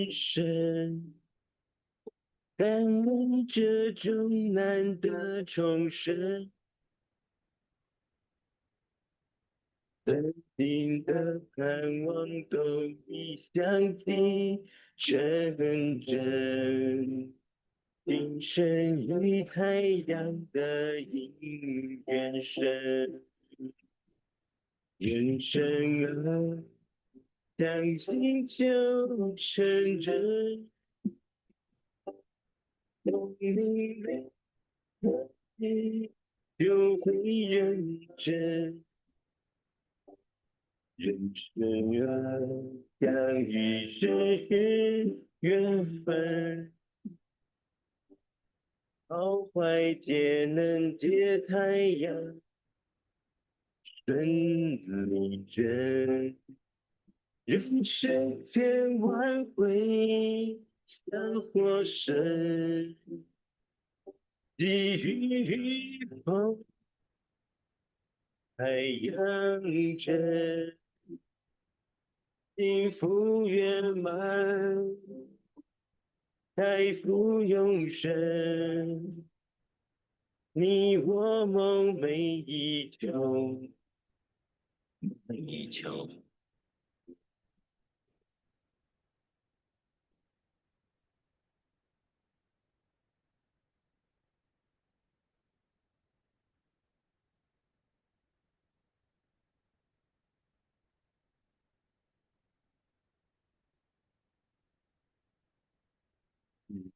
人生，感恩这种难得重生。曾经的盼望都已想起成真，今生与太阳的姻缘深。人生啊，相信就成真，梦里面的你就会认真。人生啊，相遇是缘分，好坏皆能借太阳顺理真。人生千万回，像火神，际遇与否，太阳真，幸福圆满，财富永生，你我梦寐以求，以求。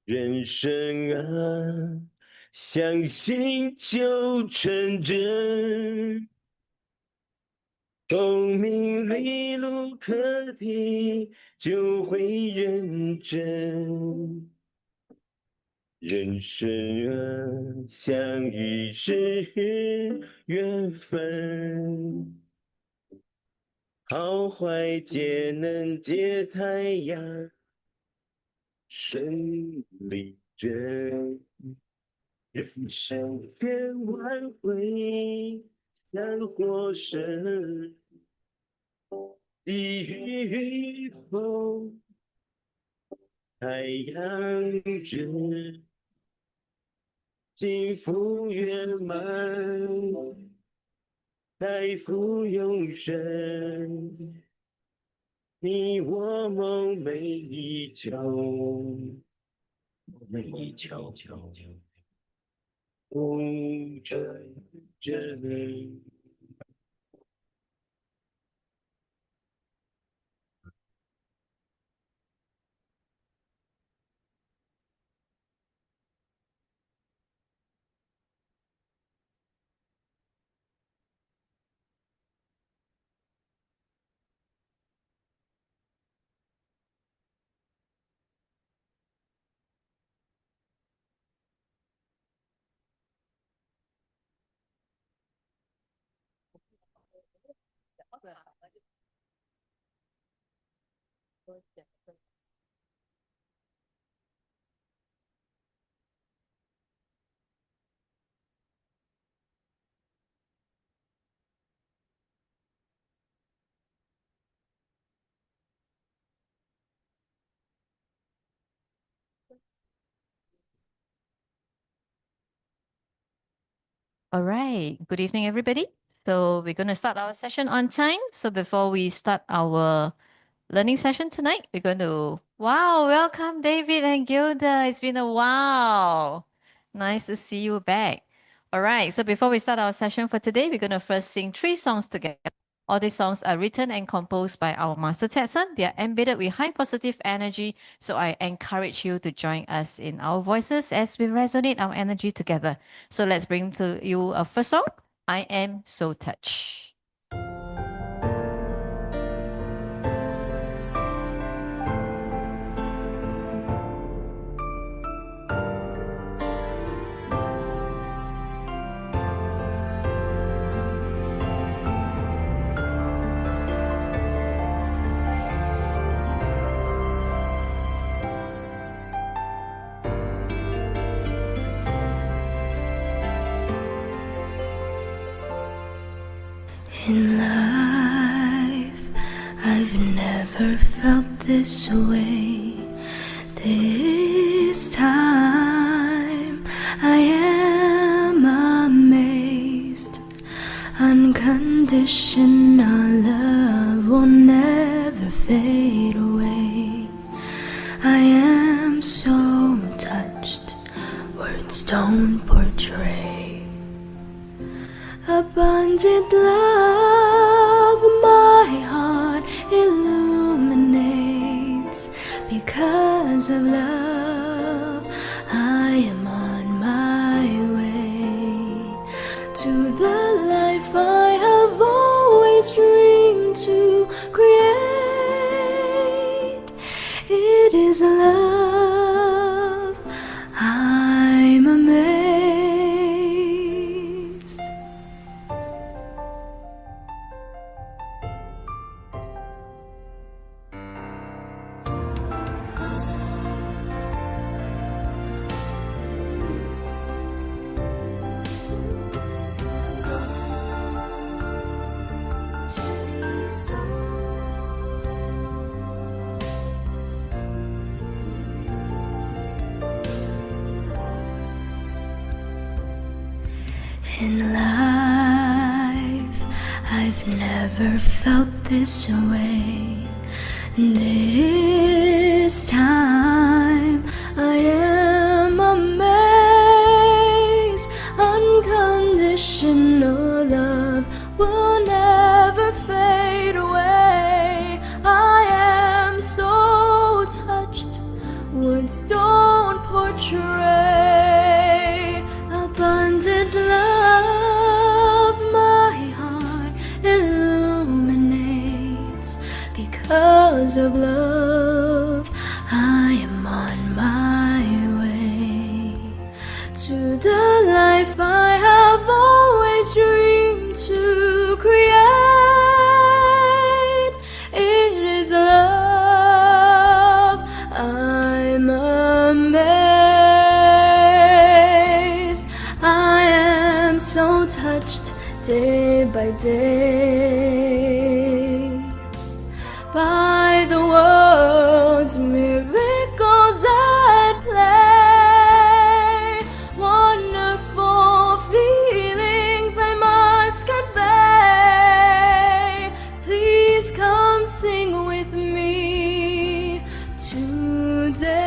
人生啊，相信就成真。功名利禄可抵，就会认真。人生啊，相遇是缘分，好坏皆能借太阳顺理真。人生千万回，像火神，地狱与否，太阳真，幸福圆满，财富永生，你我梦寐以求，梦寐以求，不真真。All right. Good evening, everybody. So we're going to start our session on time. So before we start our learning session tonight, we're going to, wow, welcome David and Gilda. It's been a while. Nice to see you back. All right. So before we start our session for today, we're going to first sing 3 songs together. All these songs are written and composed by our master Tetsun. They are embedded with high positive energy. So I encourage you to join us in our voices as we resonate our energy together. So let's bring to you a first song. I am so touched. In life, I've never felt this way. This time I am amazed. Unconditional love will never fade away. I am so touched, words don't portray. Abundant love, my heart illuminates. Because of love, I am on my way to the life I have always dreamed to create. It is love, I'm amazed. In life, I've never felt this way. This time, I am amazed. Unconditional love will never fade away. I am so touched, words don't portray. Abundant love, my heart illuminates. Because of love, I am on my way to the life I have always dreamed to create. It is love, I'm amazed. I am so touched day by day by the world's miracles at play. Wonderful feelings I must convey. Please come sing with me today.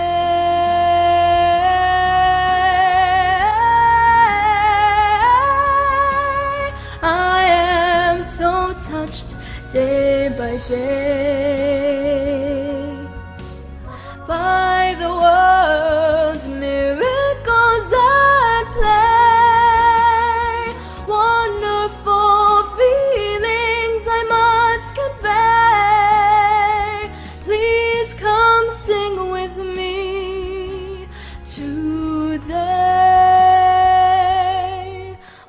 I am so touched day by day by the world's miracles at play. Wonderful feelings I must convey. Please come sing with me today.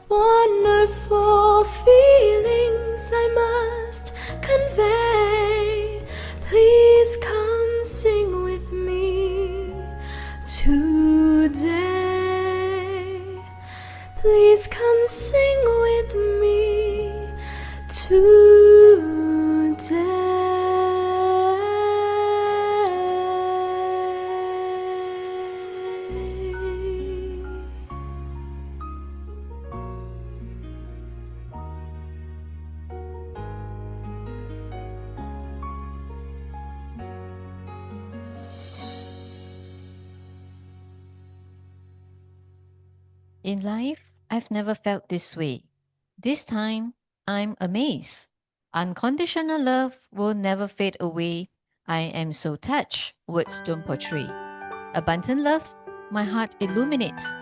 Wonderful feelings I must convey. Please come sing with me today. Please come sing with me today. In life, I've never felt this way. This time, I'm amazed. Unconditional love will never fade away. I am so touched, words don't portray. Abundant love, my heart illuminates.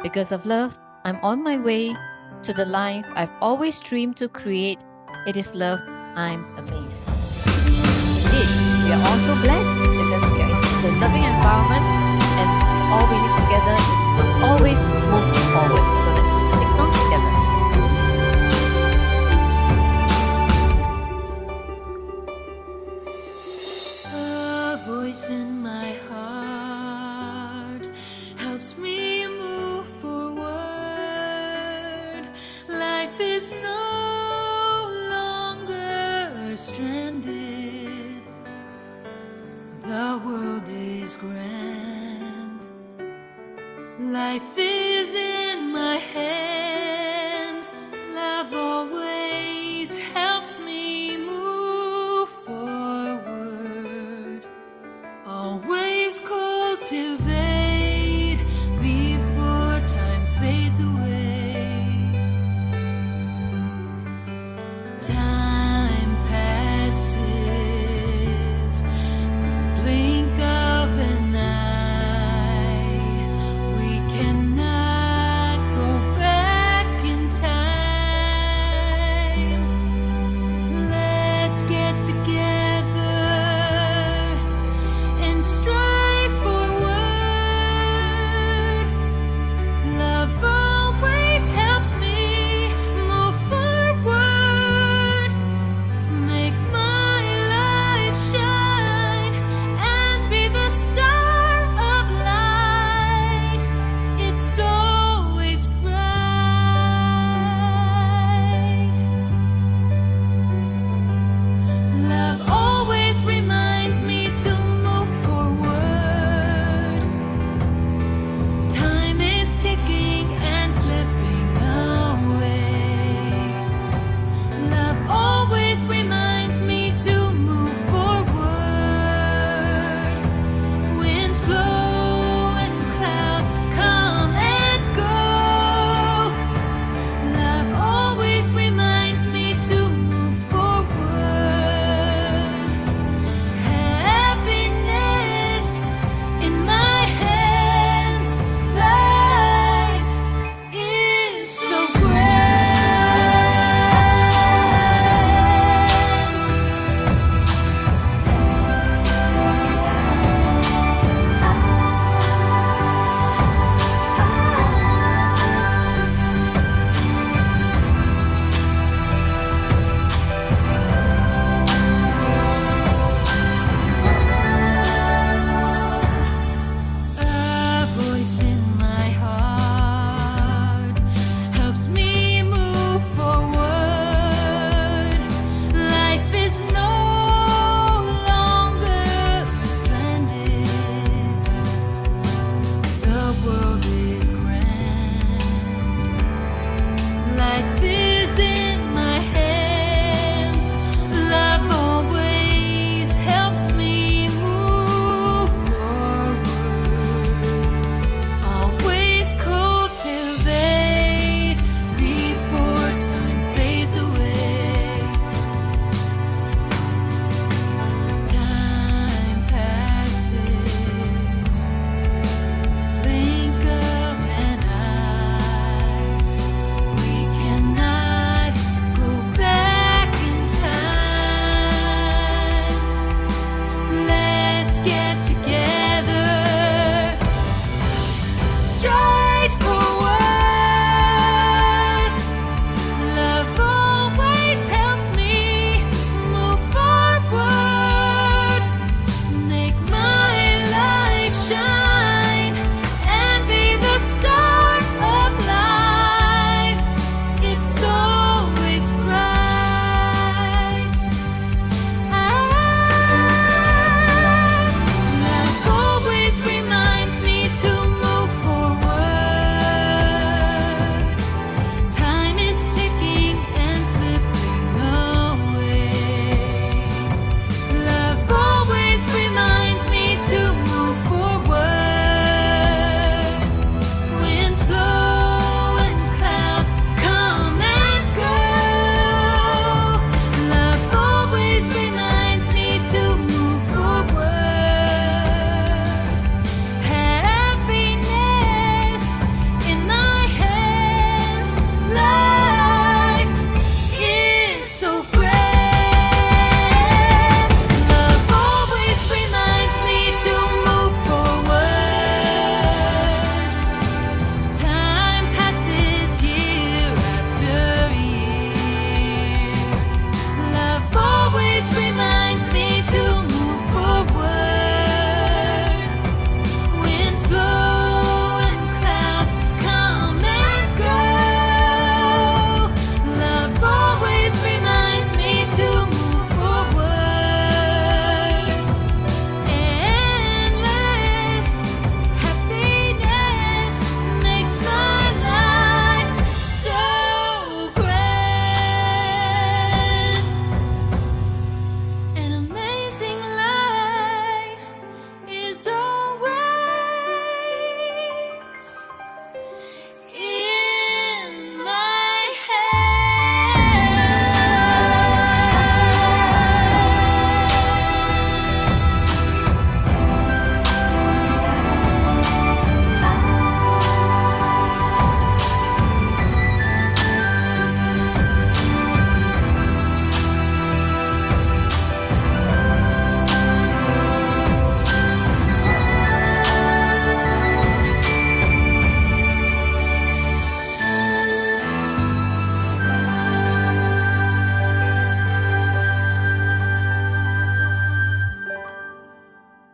Because of love, I'm on my way to the life I've always dreamed to create. It is love, I'm amazed. Indeed, we are all so blessed because we are in the loving environment, and all we need together is always move forward. So let's take it on together. A voice in my heart helps me move forward. Life is no longer stranded. The world is is grand. Life is in my hands. Love always helps me move forward. Always cultivate before time fades away. Time passes, blink of an eye. We cannot go back in time. Let's get together and strive forward.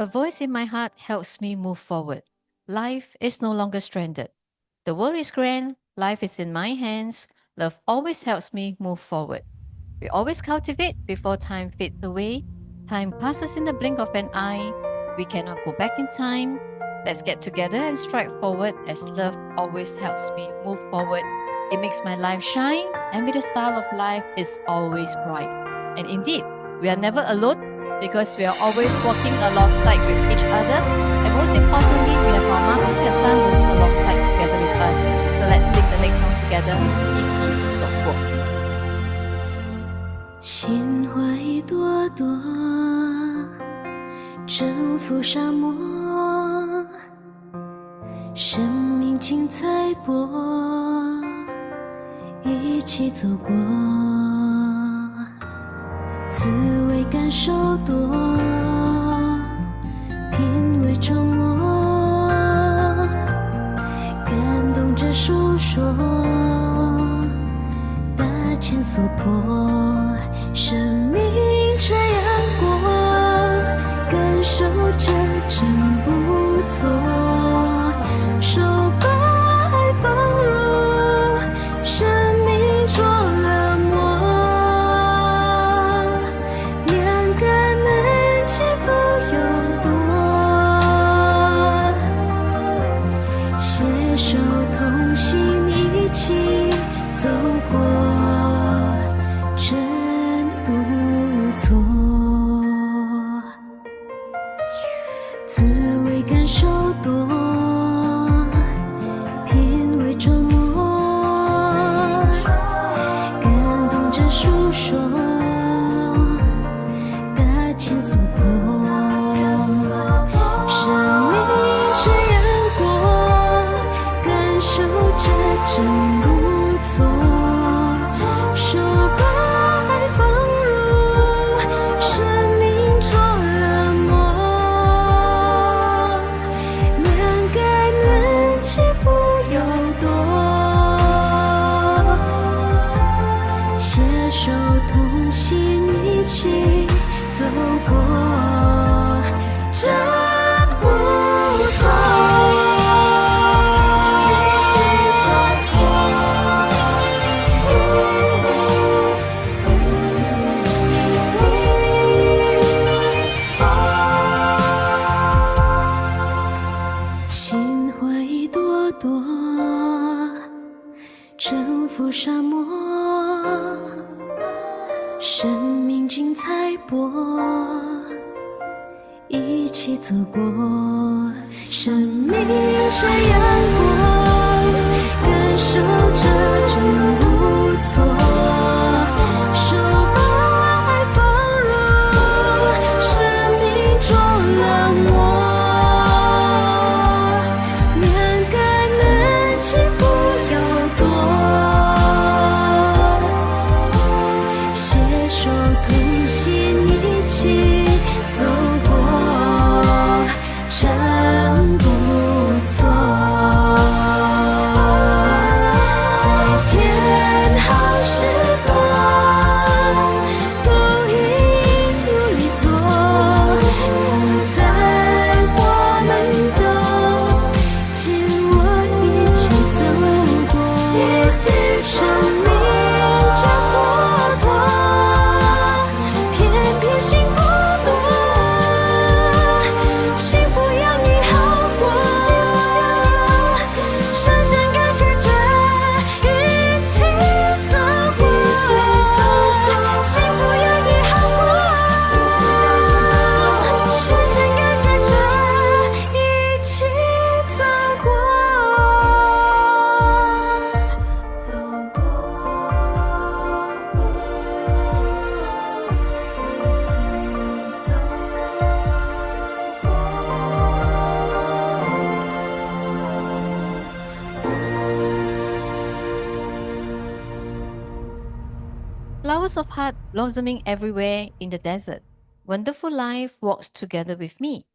A voice in my heart helps me move forward. Life is no longer stranded. The world is grand. Life is in my hands. Love always helps me move forward. We always cultivate before time fades away. Time passes in the blink of an eye. We cannot go back in time. Let's get together and strike forward as love always helps me move forward. It makes my life shine, and with the style of life is always bright. And indeed, we are never alone because we are always walking alongside with each other. And most importantly, we have our Master Sun working alongside together with us. So let's sing the next song together. 一起走过。心会朵朵征服沙漠，生命精彩播，一起走过，滋味感受多，品味琢磨，感动着诉说，大千所破。生命这样过，感受着真不错，手把爱放入生命着了魔，两个人起伏有多，携手同行一起走过，真不错，滋味感受多，品味琢磨，感动着诉说，大千所破，生命这样过，感受着真不错，手把爱放入生命着了魔，两个人起伏有多，携手同行一起走过，真不错。心会朵朵征服沙漠，生命精彩播，一起走过，生命这样过，感受着真不错，手把爱放入生命着了魔，两个人起伏有多，携手同行一起走过，真不错。在天好时光，都应努力做，自在我们都紧握一起走过，生命交蹉跎，偏偏幸福多，幸福要你好过，深深感谢着一起走过，幸福要你好过，深深感谢着一起走过，走过，一起走Flowers of heart blossoming everywhere in the desert. Wonderful life walks together with me.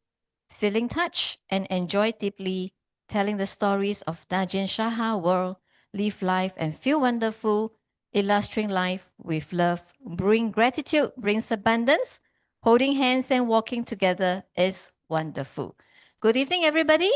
Feeling touched and enjoy deeply telling the stories of Najin Shaha world. Live life and feel wonderful. Illustrating life with love. Bring gratitude brings abundance. Holding hands and walking together is Wonderful. Good evening, everybody.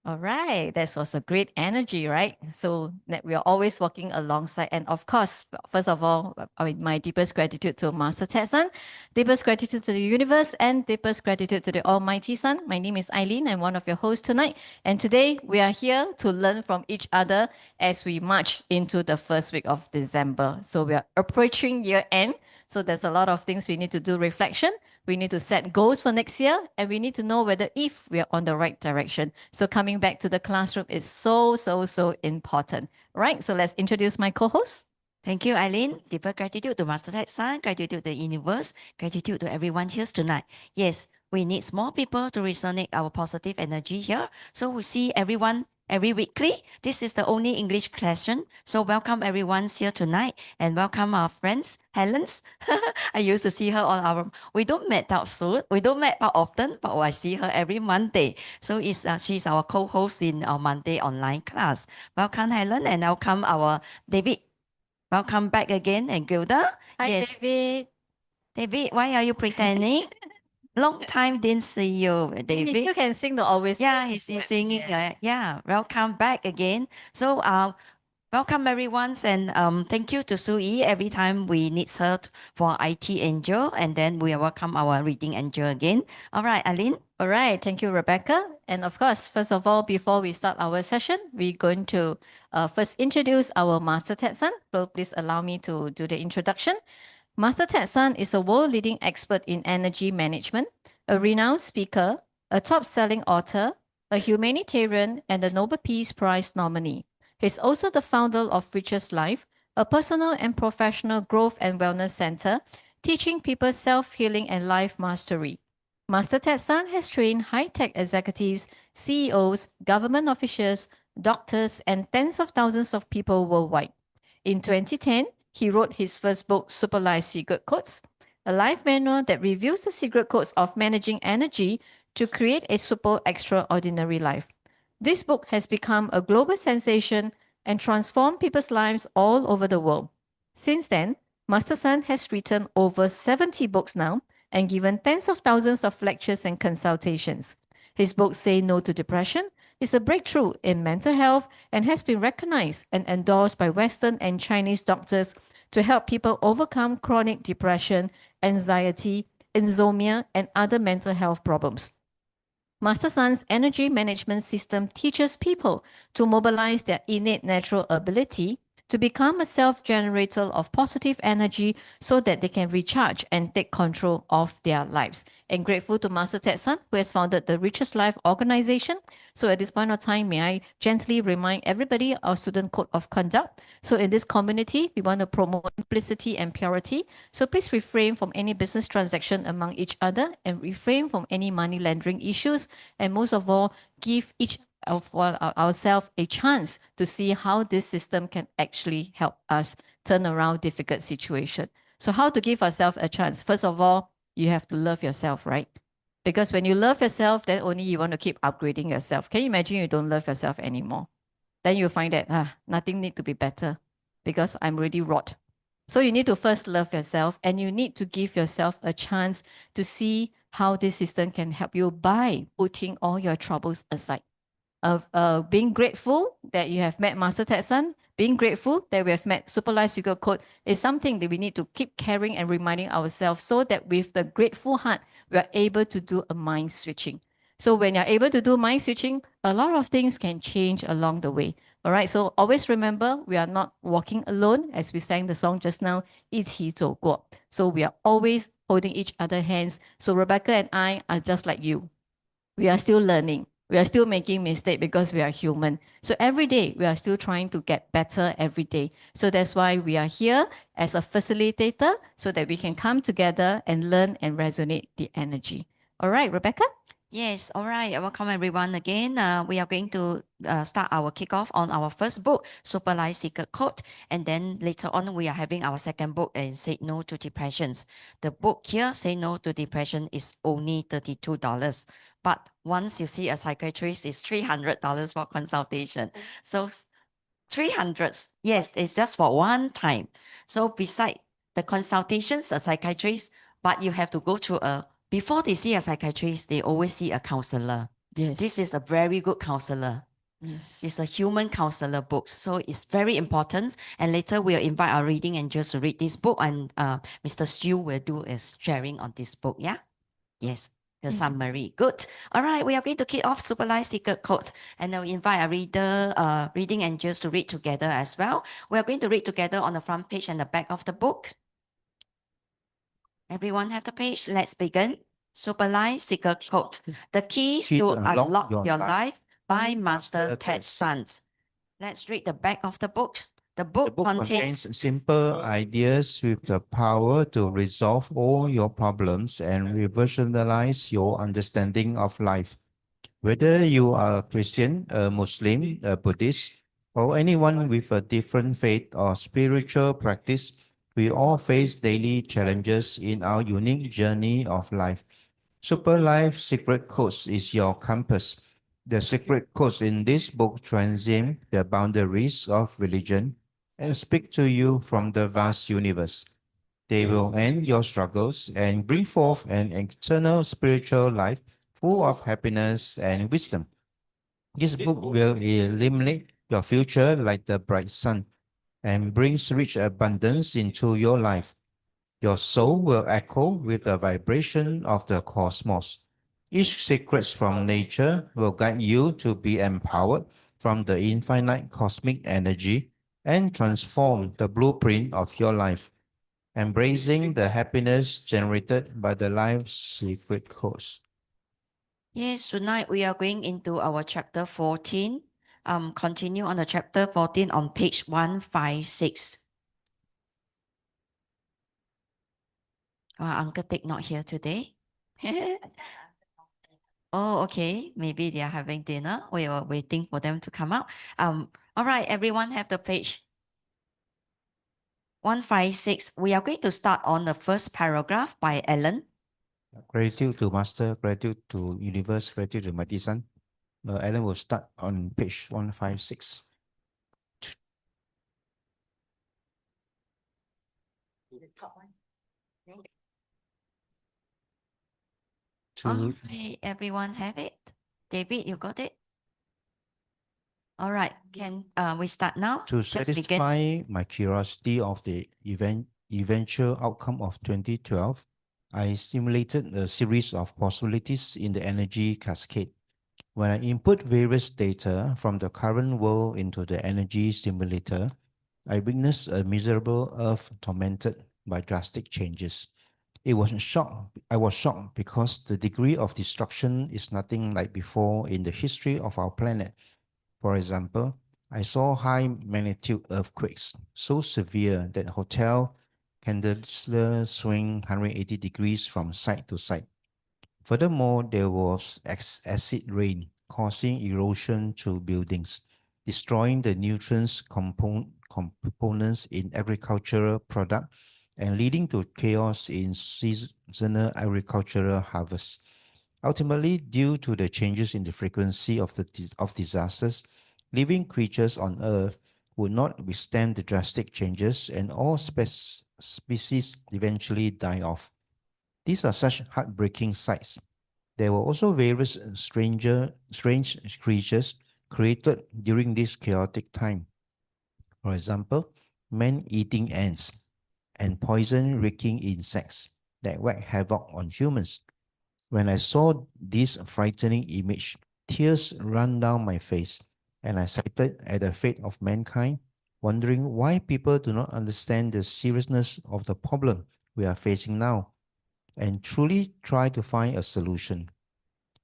All right, that was a great energy, right? So that we are always walking alongside. And of course, first of all, my deepest gratitude to Master Ted-san, deepest gratitude to the universe, and deepest gratitude to the Almighty Sun. My name is Eileen. I'm one of your hosts tonight. And today we are here to learn from each other as we march into the first week of December. So we are approaching year end. So there's a lot of things we need to do reflection. We need to set goals for next year, and we need to know whether if we are on the right direction. So coming back to the classroom is so important, right? So let's introduce my co-host. Thank you, Eileen. Deeper gratitude to Master Ted-san, gratitude to the universe, gratitude to everyone here tonight. Yes, we need small people to resonate our positive energy here. So we see everyone every weekly. This is the only English lesson. So welcome everyone here tonight and welcome our friends, Helen's. I used to see her on our, we don't meet out soon. We don't meet out often, but I see her every Monday. So she's our co-host in our Monday online class. Welcome Helen and welcome our David. Welcome back again and Gilda. Hi, Yes. David. David, why are you pretending? Long time didn't see you, He David. still can sing the Always. Yeah, he's singing. Yes. Yeah, welcome back again. So, welcome everyone, and thank you to Sui. Every time we need her for IT Angel, and then we welcome our Reading Angel again. All right, Aline. All right, thank you, Rebecca. And of course, first of all, before we start our session, we're going to first introduce our Master Ted-san. So please allow me to do the introduction. Master Ted-san is a world-leading expert in energy management, a renowned speaker, a top-selling author, a humanitarian, and a Nobel Peace Prize nominee. He's also the founder of Richest Life, a personal and professional growth and wellness center, teaching people self-healing and life mastery. Master Ted-san has trained high-tech executives, CEOs, government officials, doctors, and tens of thousands of people worldwide. In 2010, he wrote his first book, Super Life Secret Codes, a life manual that reveals the secret codes of managing energy to create a super extraordinary life. This book has become a global sensation and transformed people's lives all over the world. Since then, Master San has written over 70 books now and given tens of thousands of lectures and consultations. His book, Say No to Depression, is a breakthrough in mental health and has been recognized and endorsed by Western and Chinese doctors to help people overcome chronic depression, anxiety, insomnia, and other mental health problems. Master San's energy management system teaches people to mobilize their innate natural ability to become a self-generator of positive energy so that they can recharge and take control of their lives. And grateful to Master Ted-san, who has founded the Richest Life organization. So at this point of time, may I gently remind everybody our student code of conduct. So in this community, we want to promote simplicity and purity. So please refrain from any business transaction among each other and refrain from any money laundering issues. And most of all, give each of ourselves a chance to see how this system can actually help us turn around difficult situation. So how to give ourselves a chance? First of all, you have to love yourself, right? Because when you love yourself, then only you want to keep upgrading yourself. Can you imagine you don't love yourself anymore? Then you'll find that nothing need to be better because I'm already rot. So you need to first love yourself and you need to give yourself a chance to see how this system can help you by putting all your troubles aside. Of being grateful that you have met Master Ted-san, being grateful that we have met Super Life Secret Code is something that we need to keep carrying and reminding ourselves so that with the grateful heart, we are able to do a mind switching. So when you're able to do mind switching, a lot of things can change along the way. All right, so always remember, we are not walking alone, as we sang the song just now, 一起走过. So we are always holding each other's hands. So Rebecca and I are just like you. We are still learning. We are still making mistakes because we are human. So every day, we are still trying to get better every day. So that's why we are here as a facilitator so that we can come together and learn and resonate the energy. All right, Rebecca? Yes, all right. Welcome everyone again. We are going to start our kickoff on our first book, Super Life Secret Code. And then later on, we are having our second book, Say No to Depressions. The book here, Say No to Depression, is only $32. But once you see a psychiatrist, it's $300 for consultation. So 300, yes, it's just for one time. So beside the consultations, a psychiatrist, but you have to go through a before they see a psychiatrist, they always see a counselor. Yes. This is a very good counselor. Yes. It's a human counselor book, so it's very important. And later we'll invite our reading angels to read this book, and Mr. Stu will do a sharing on this book. Yeah, yes, the summary. Good. All right, we are going to kick off Super Life Secret Code, and I'll invite our reading angels to read together as well. We are going to read together on the front page and the back of the book. Everyone have the page. Let's begin. Super Life Secret Code. The keys Key to to unlock unlock your your life life by Master Master Ted Ted Sant. Let's read the back of the book. The The book book contains contains simple ideas with the power to resolve all your problems and revolutionize your understanding of life. Whether you are a Christian, a Muslim, a Buddhist, or anyone with a different faith or spiritual practice, we all face daily challenges in our unique journey of life. Super Life Secret Codes is your compass. The secret codes in this book transcend the boundaries of religion and speak to you from the vast universe. They will end your struggles and bring forth an eternal spiritual life full of happiness and wisdom. This book will illuminate your future like the bright sun and brings rich abundance into your life. Your soul will echo with the vibration of the cosmos. Each secret from nature will guide you to be empowered from the infinite cosmic energy and transform the blueprint of your life, embracing the happiness generated by the life secret course. Yes, tonight we are going into our chapter 14. Continue on the chapter 14 on page 156. Uncle Dick not here today. Oh, okay. Maybe they are having dinner. We are waiting for them to come out. All right, everyone have the page 156. We are going to start on the first paragraph by Ellen. Gratitude to Master, gratitude to Universe, gratitude to Mighty Sun. Alan will start on page 156. All right, everyone have it? David, you got it? All right, can we start now? To Just begin. satisfy my curiosity of the eventual outcome of 2012, I simulated a series of possibilities in the energy cascade. When I input various data from the current world into the energy simulator, I witnessed a miserable Earth tormented by drastic changes. I was shocked because the degree of destruction is nothing like before in the history of our planet. For example, I saw high magnitude earthquakes so severe that hotel candelabras swing 180 degrees from side to side. Furthermore, there was acid rain causing erosion to buildings, destroying the nutrients components in agricultural product and leading to chaos in seasonal agricultural harvests. Ultimately, due to the changes in the frequency of disasters, living creatures on Earth would not withstand the drastic changes, and all species eventually die off. These are such heartbreaking sights. There were also various strange creatures created during this chaotic time. For example, man-eating ants and poison-wreaking insects that wreak havoc on humans. When I saw this frightening image, tears ran down my face, and I sighed at the fate of mankind, wondering why people do not understand the seriousness of the problem we are facing now, and truly try to find a solution.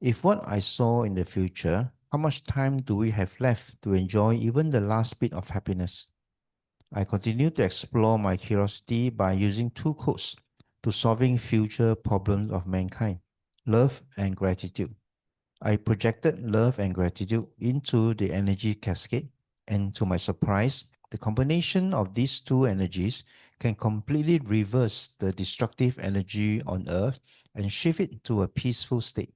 If what I saw in the future, how much time do we have left to enjoy even the last bit of happiness? I continue to explore my curiosity by using two codes to solving future problems of mankind: love and gratitude. I projected love and gratitude into the energy cascade, and to my surprise, the combination of these two energies can completely reverse the destructive energy on Earth and shift it to a peaceful state.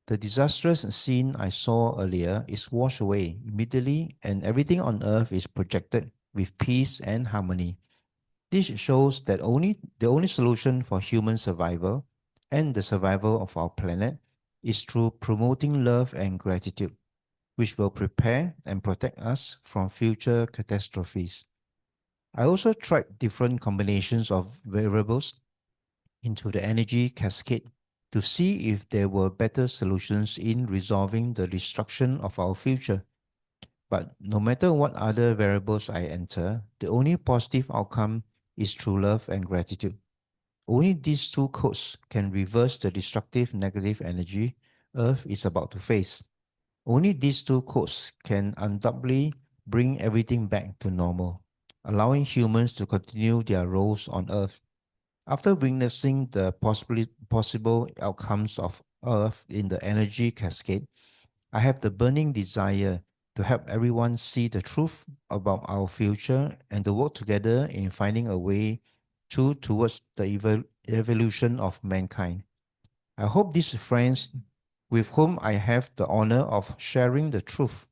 The disastrous scene I saw earlier is washed away immediately, and everything on Earth is projected with peace and harmony. This shows that the only solution for human survival and the survival of our planet is through promoting love and gratitude, which will prepare and protect us from future catastrophes. I also tried different combinations of variables into the energy cascade to see if there were better solutions in resolving the destruction of our future. But no matter what other variables I enter, the only positive outcome is true love and gratitude. Only these two codes can reverse the destructive negative energy Earth is about to face. Only these two codes can undoubtedly bring everything back to normal, allowing humans to continue their roles on Earth. After witnessing the possible outcomes of Earth in the energy cascade, I have the burning desire to help everyone see the truth about our future and to work together in finding a way towards the evolution of mankind. I hope these friends with whom I have the honor of sharing the truth,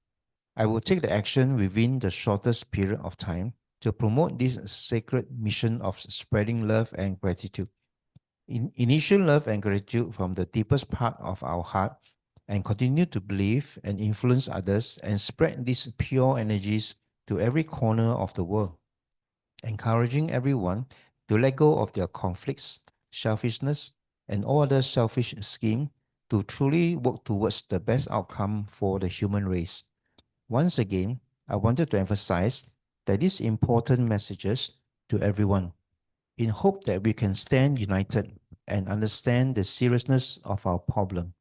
I will take the action within the shortest period of time to promote this sacred mission of spreading love and gratitude. Initial love and gratitude from the deepest part of our heart and continue to believe and influence others and spread these pure energies to every corner of the world, encouraging everyone to let go of their conflicts, selfishness, and all other selfish schemes to truly work towards the best outcome for the human race. Once again, I wanted to emphasize that these important messages to everyone in hope that we can stand united and understand the seriousness of our problem.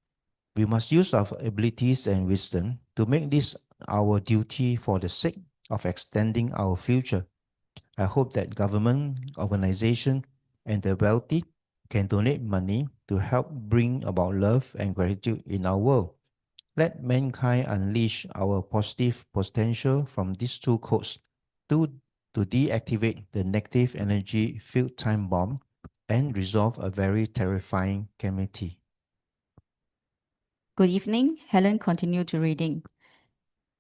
We must use our abilities and wisdom to make this our duty for the sake of extending our future. I hope that government, organization, and the wealthy can donate money to help bring about love and gratitude in our world. Let mankind unleash our positive potential from these two codes to, to deactivate the negative energy filled time bomb and resolve a very terrifying calamity. Good evening. Helen continued to reading.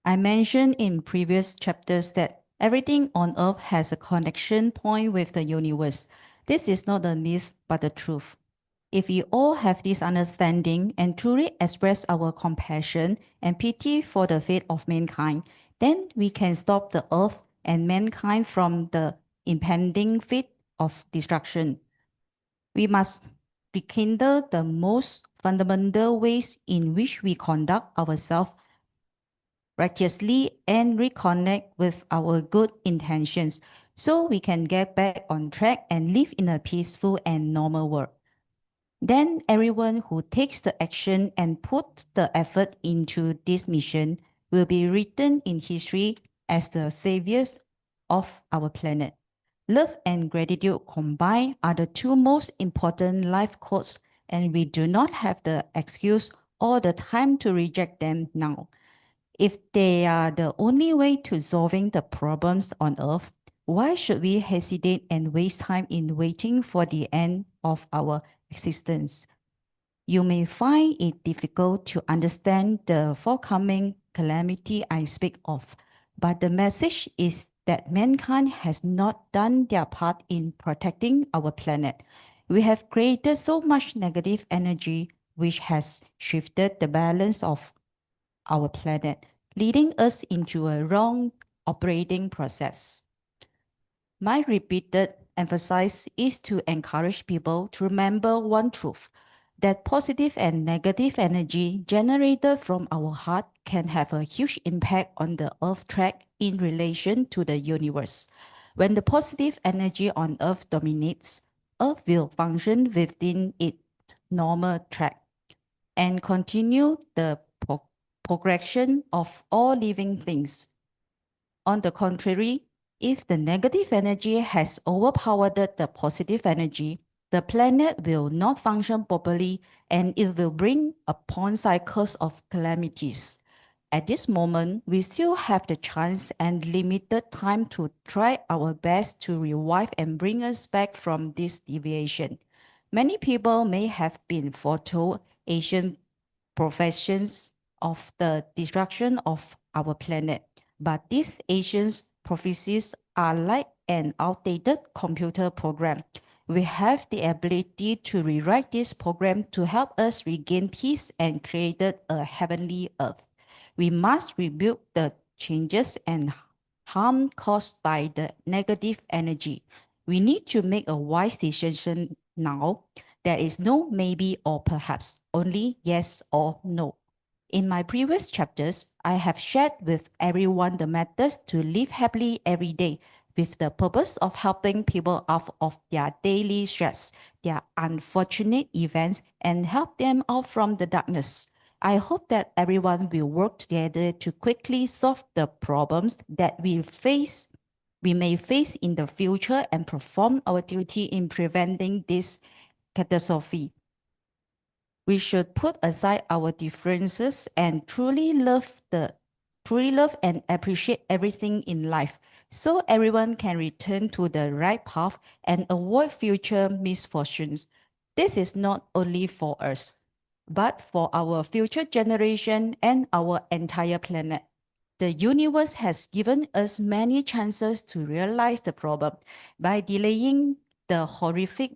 I mentioned in previous chapters that everything on earth has a connection point with the universe. This is not a myth, but the truth. If we all have this understanding and truly express our compassion and pity for the fate of mankind, then we can stop the earth and mankind from the impending fate of destruction. We must rekindle the most fundamental ways in which we conduct ourselves righteously and reconnect with our good intentions so we can get back on track and live in a peaceful and normal world. Then everyone who takes the action and puts the effort into this mission will be written in history as the saviors of our planet. Love and gratitude combined are the two most important life codes, and we do not have the excuse or the time to reject them now. If they are the only way to solving the problems on Earth, why should we hesitate and waste time in waiting for the end of our existence? You may find it difficult to understand the forthcoming calamity I speak of, but the message is that mankind has not done their part in protecting our planet. We have created so much negative energy which has shifted the balance of our planet, leading us into a wrong operating process. My repeated emphasis is to encourage people to remember one truth, that positive and negative energy generated from our heart can have a huge impact on the Earth track in relation to the universe. When the positive energy on Earth dominates, Earth will function within its normal track and continue the progression of all living things. On the contrary, if the negative energy has overpowered the positive energy, the planet will not function properly and it will bring upon cycles of calamities. At this moment, we still have the chance and limited time to try our best to revive and bring us back from this deviation. Many people may have been foretold ancient professions of the destruction of our planet, but these ancient prophecies are like an outdated computer program. We have the ability to rewrite this program to help us regain peace and create a heavenly earth. We must rebuke the changes and harm caused by the negative energy. We need to make a wise decision now. There is no maybe or perhaps, only yes or no. In my previous chapters, I have shared with everyone the methods to live happily every day with the purpose of helping people out of their daily stress, their unfortunate events, and help them out from the darkness. I hope that everyone will work together to quickly solve the problems that we may face in the future and perform our duty in preventing this catastrophe. We should put aside our differences and truly love and appreciate everything in life so everyone can return to the right path and avoid future misfortunes. This is not only for us, but for our future generation and our entire planet. The universe has given us many chances to realize the problem by delaying the horrific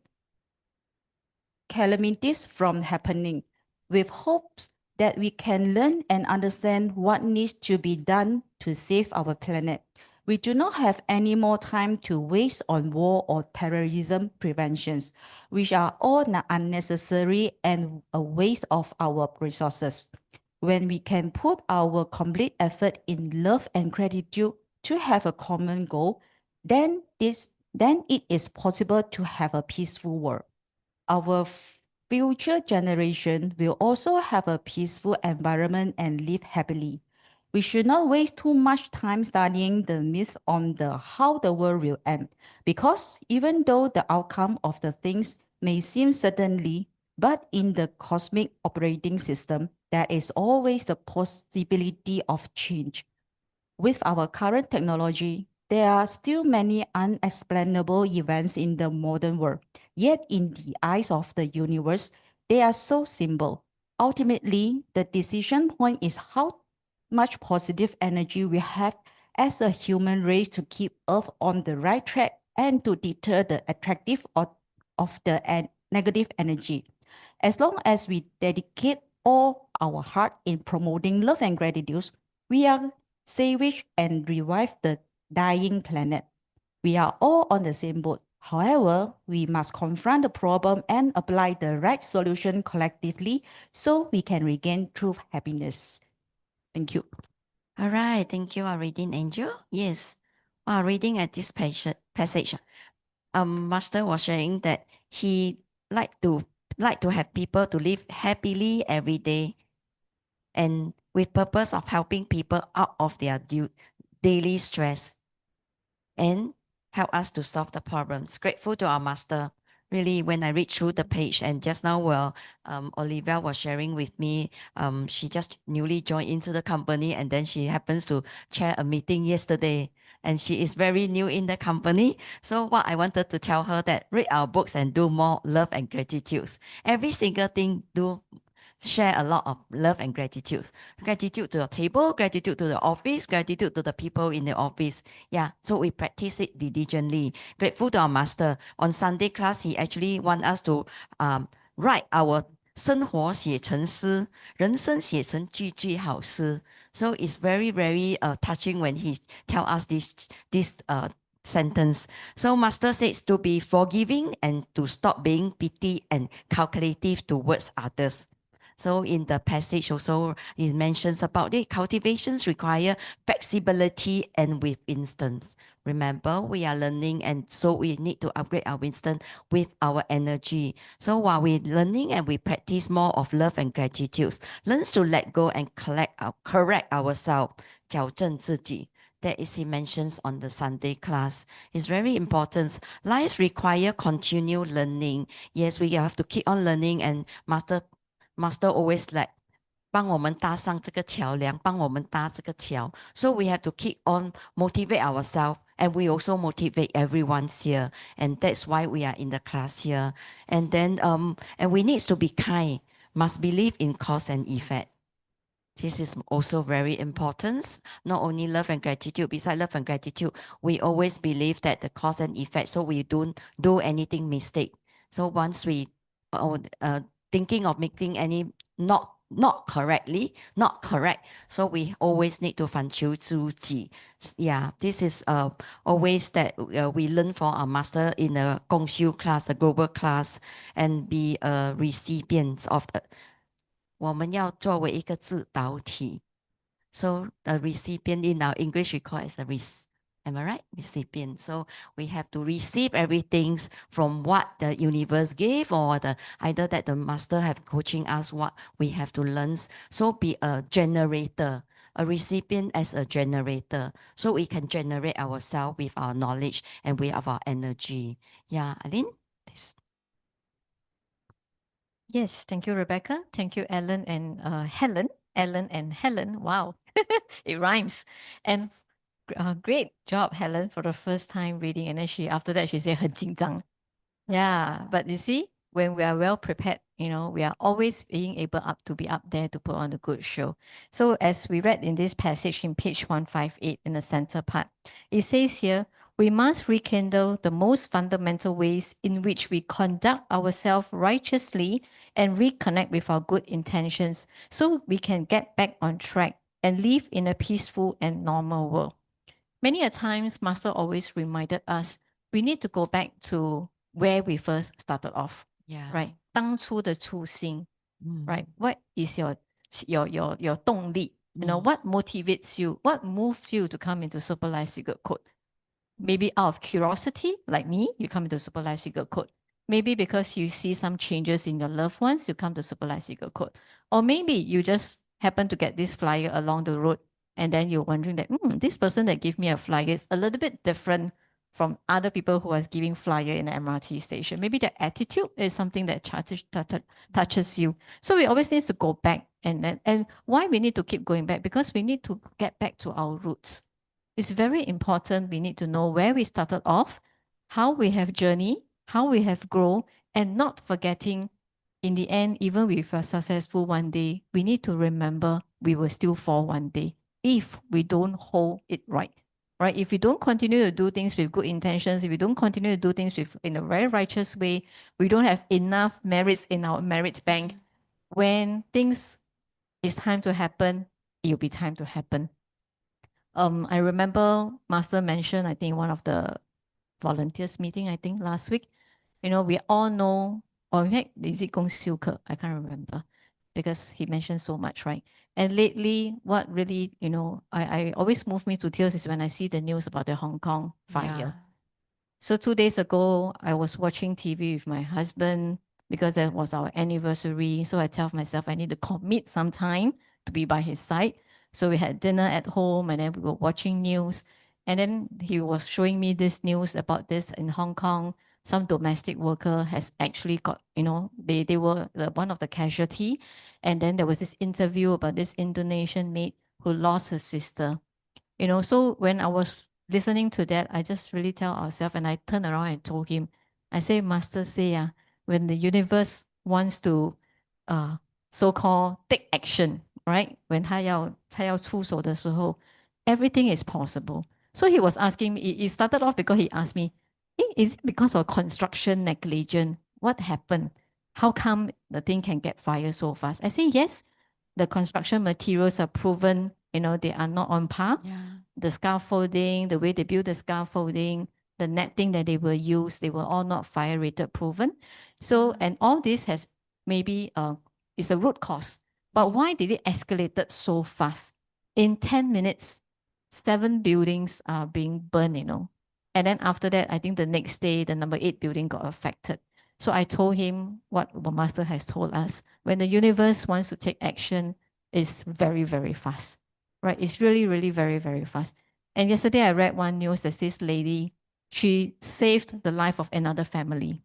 calamities from happening, with hopes that we can learn and understand what needs to be done to save our planet. We do not have any more time to waste on war or terrorism preventions, which are all unnecessary and a waste of our resources. When we can put our complete effort in love and gratitude to have a common goal, then it is possible to have a peaceful world. Our future generation will also have a peaceful environment and live happily. We should not waste too much time studying the myth on how the world will end, because even though the outcome of the things may seem certainly, but in the cosmic operating system, there is always the possibility of change. With our current technology, there are still many unexplainable events in the modern world. Yet in the eyes of the universe, they are so simple. Ultimately, the decision point is how much positive energy we have as a human race to keep Earth on the right track and to deter the attractive of the negative energy. As long as we dedicate all our heart in promoting love and gratitude, we are salvage and revive the dying planet. We are all on the same boat. However, we must confront the problem and apply the right solution collectively so we can regain true happiness. Thank you. All right, thank you, our reading angel. Yes, while reading at this passage, Master was sharing that he like to have people to live happily every day, and with purpose of helping people out of their daily stress, and help us to solve the problems. Grateful to our Master. Really, when I read through the page, and just now, Olivia was sharing with me, she just newly joined into the company, and then she happens to chair a meeting yesterday, and she is very new in the company. So what I wanted to tell her that read our books and do more love and gratitude. Every single thing do share a lot of love and gratitude. Gratitude to your table, gratitude to the office, gratitude to the people in the office. Yeah, so we practice it diligently. Grateful to our Master. On Sunday class, he actually want us to write our 生活写成诗，人生写成句句好诗. So it's very, very touching when he tell us this sentence. So Master says to be forgiving and to stop being petty and calculative towards others. So in the passage also, it mentions about the cultivations require flexibility and with instance. Remember, we are learning, and so we need to upgrade our wisdom with our energy. So while we're learning and we practice more of love and gratitude, learns to let go and correct ourselves, 矫正自己. That is he mentions on the Sunday class. It's very important. Life require continued learning. Yes, we have to keep on learning, and Master always like 帮我们搭上这个桥梁，帮我们搭这个桥。So we have to keep on motivate ourselves, and we also motivate everyone here. And that's why we are in the class here. And then and we need to be kind, must believe in cause and effect. This is also very important. Not only love and gratitude, besides love and gratitude, we always believe that the cause and effect, so we don't do anything mistake. So once we thinking of making any not correctly, not correct, so we always need to 反求诸己. Yeah, this is always that we learn from our master in the 共修 class, the global class, and be a recipient of the. 我们要作为一个自导体. So the recipient in our English we call it as a am I right? Recipient. So we have to receive everything from what the universe gave, or either that the master have coaching us what we have to learn. So be a generator, a recipient as a generator. So we can generate ourselves with our knowledge and with our energy. Yeah, Aline? This. Yes, thank you, Rebecca. Thank you, Ellen and Helen. Ellen and Helen. Wow, it rhymes. And great job, Helen, for the first time reading. And then after that, she said 很紧张. Yeah, but you see, when we are well prepared, we are always being able to be up there to put on a good show. So as we read in this passage in page 158 in the center part, it says here, we must rekindle the most fundamental ways in which we conduct ourselves righteously and reconnect with our good intentions so we can get back on track and live in a peaceful and normal world. Many a times, Master always reminded us we need to go back to where we first started off. Yeah. Right? 当初的初心. Right? What is your 动力? What motivates you? What moves you to come into Super Life Secret Code? Maybe out of curiosity, like me, you come into Super Life Secret Code. Maybe because you see some changes in your loved ones, you come to Super Life Secret Code. Or maybe you just happen to get this flyer along the road and then you're wondering that, this person that gave me a flyer is a little bit different from other people who are giving flyer in the MRT station. Maybe their attitude is something that touches you. So we always need to go back. And why we need to keep going back? Because we need to get back to our roots. It's very important. We need to know where we started off, how we have journeyed, how we have grown, and not forgetting, in the end, even if we're successful one day, we need to remember we will still fall one day if we don't hold it right. Right? If we don't continue to do things with good intentions, if we don't continue to do things in a very righteous way, we don't have enough merits in our merit bank. When things is time to happen, it will be time to happen. I remember Master mentioned, I think one of the volunteers meeting, I think last week, we all know, or in fact, is it Gong Xiu Ke? I can't remember because he mentioned so much, right? And lately, what really, I always move me to tears is when I see the news about the Hong Kong fire. Yeah. So 2 days ago, I was watching TV with my husband because that was our anniversary. So I tell myself I need to commit some time to be by his side. So we had dinner at home and then we were watching news. And then he was showing me this news about this in Hong Kong. Some domestic worker has actually got, they were one of the casualty. And then there was this interview about this Indonesian maid who lost her sister. So when I was listening to that, I just really tell ourselves, and I turned around and told him, I say, Master say, when the universe wants to so-called take action, right? When 他要出手的时候, everything is possible. So he was asking me, it started off because he asked me, is it because of construction negligence? What happened? How come the thing can get fired so fast? I say, yes, the construction materials are proven, they are not on par. Yeah. The scaffolding, the way they build the scaffolding, the netting that they will use, they were all not fire rated proven. So, and all this has maybe is a root cause. But why did it escalate so fast? In 10 minutes, 7 buildings are being burned, And then after that, I think the next day, the number 8 building got affected. So I told him what the Master has told us. When the universe wants to take action, it's very, very fast. Right? It's really, really very, very fast. And yesterday I read one news that this lady, she saved the life of another family.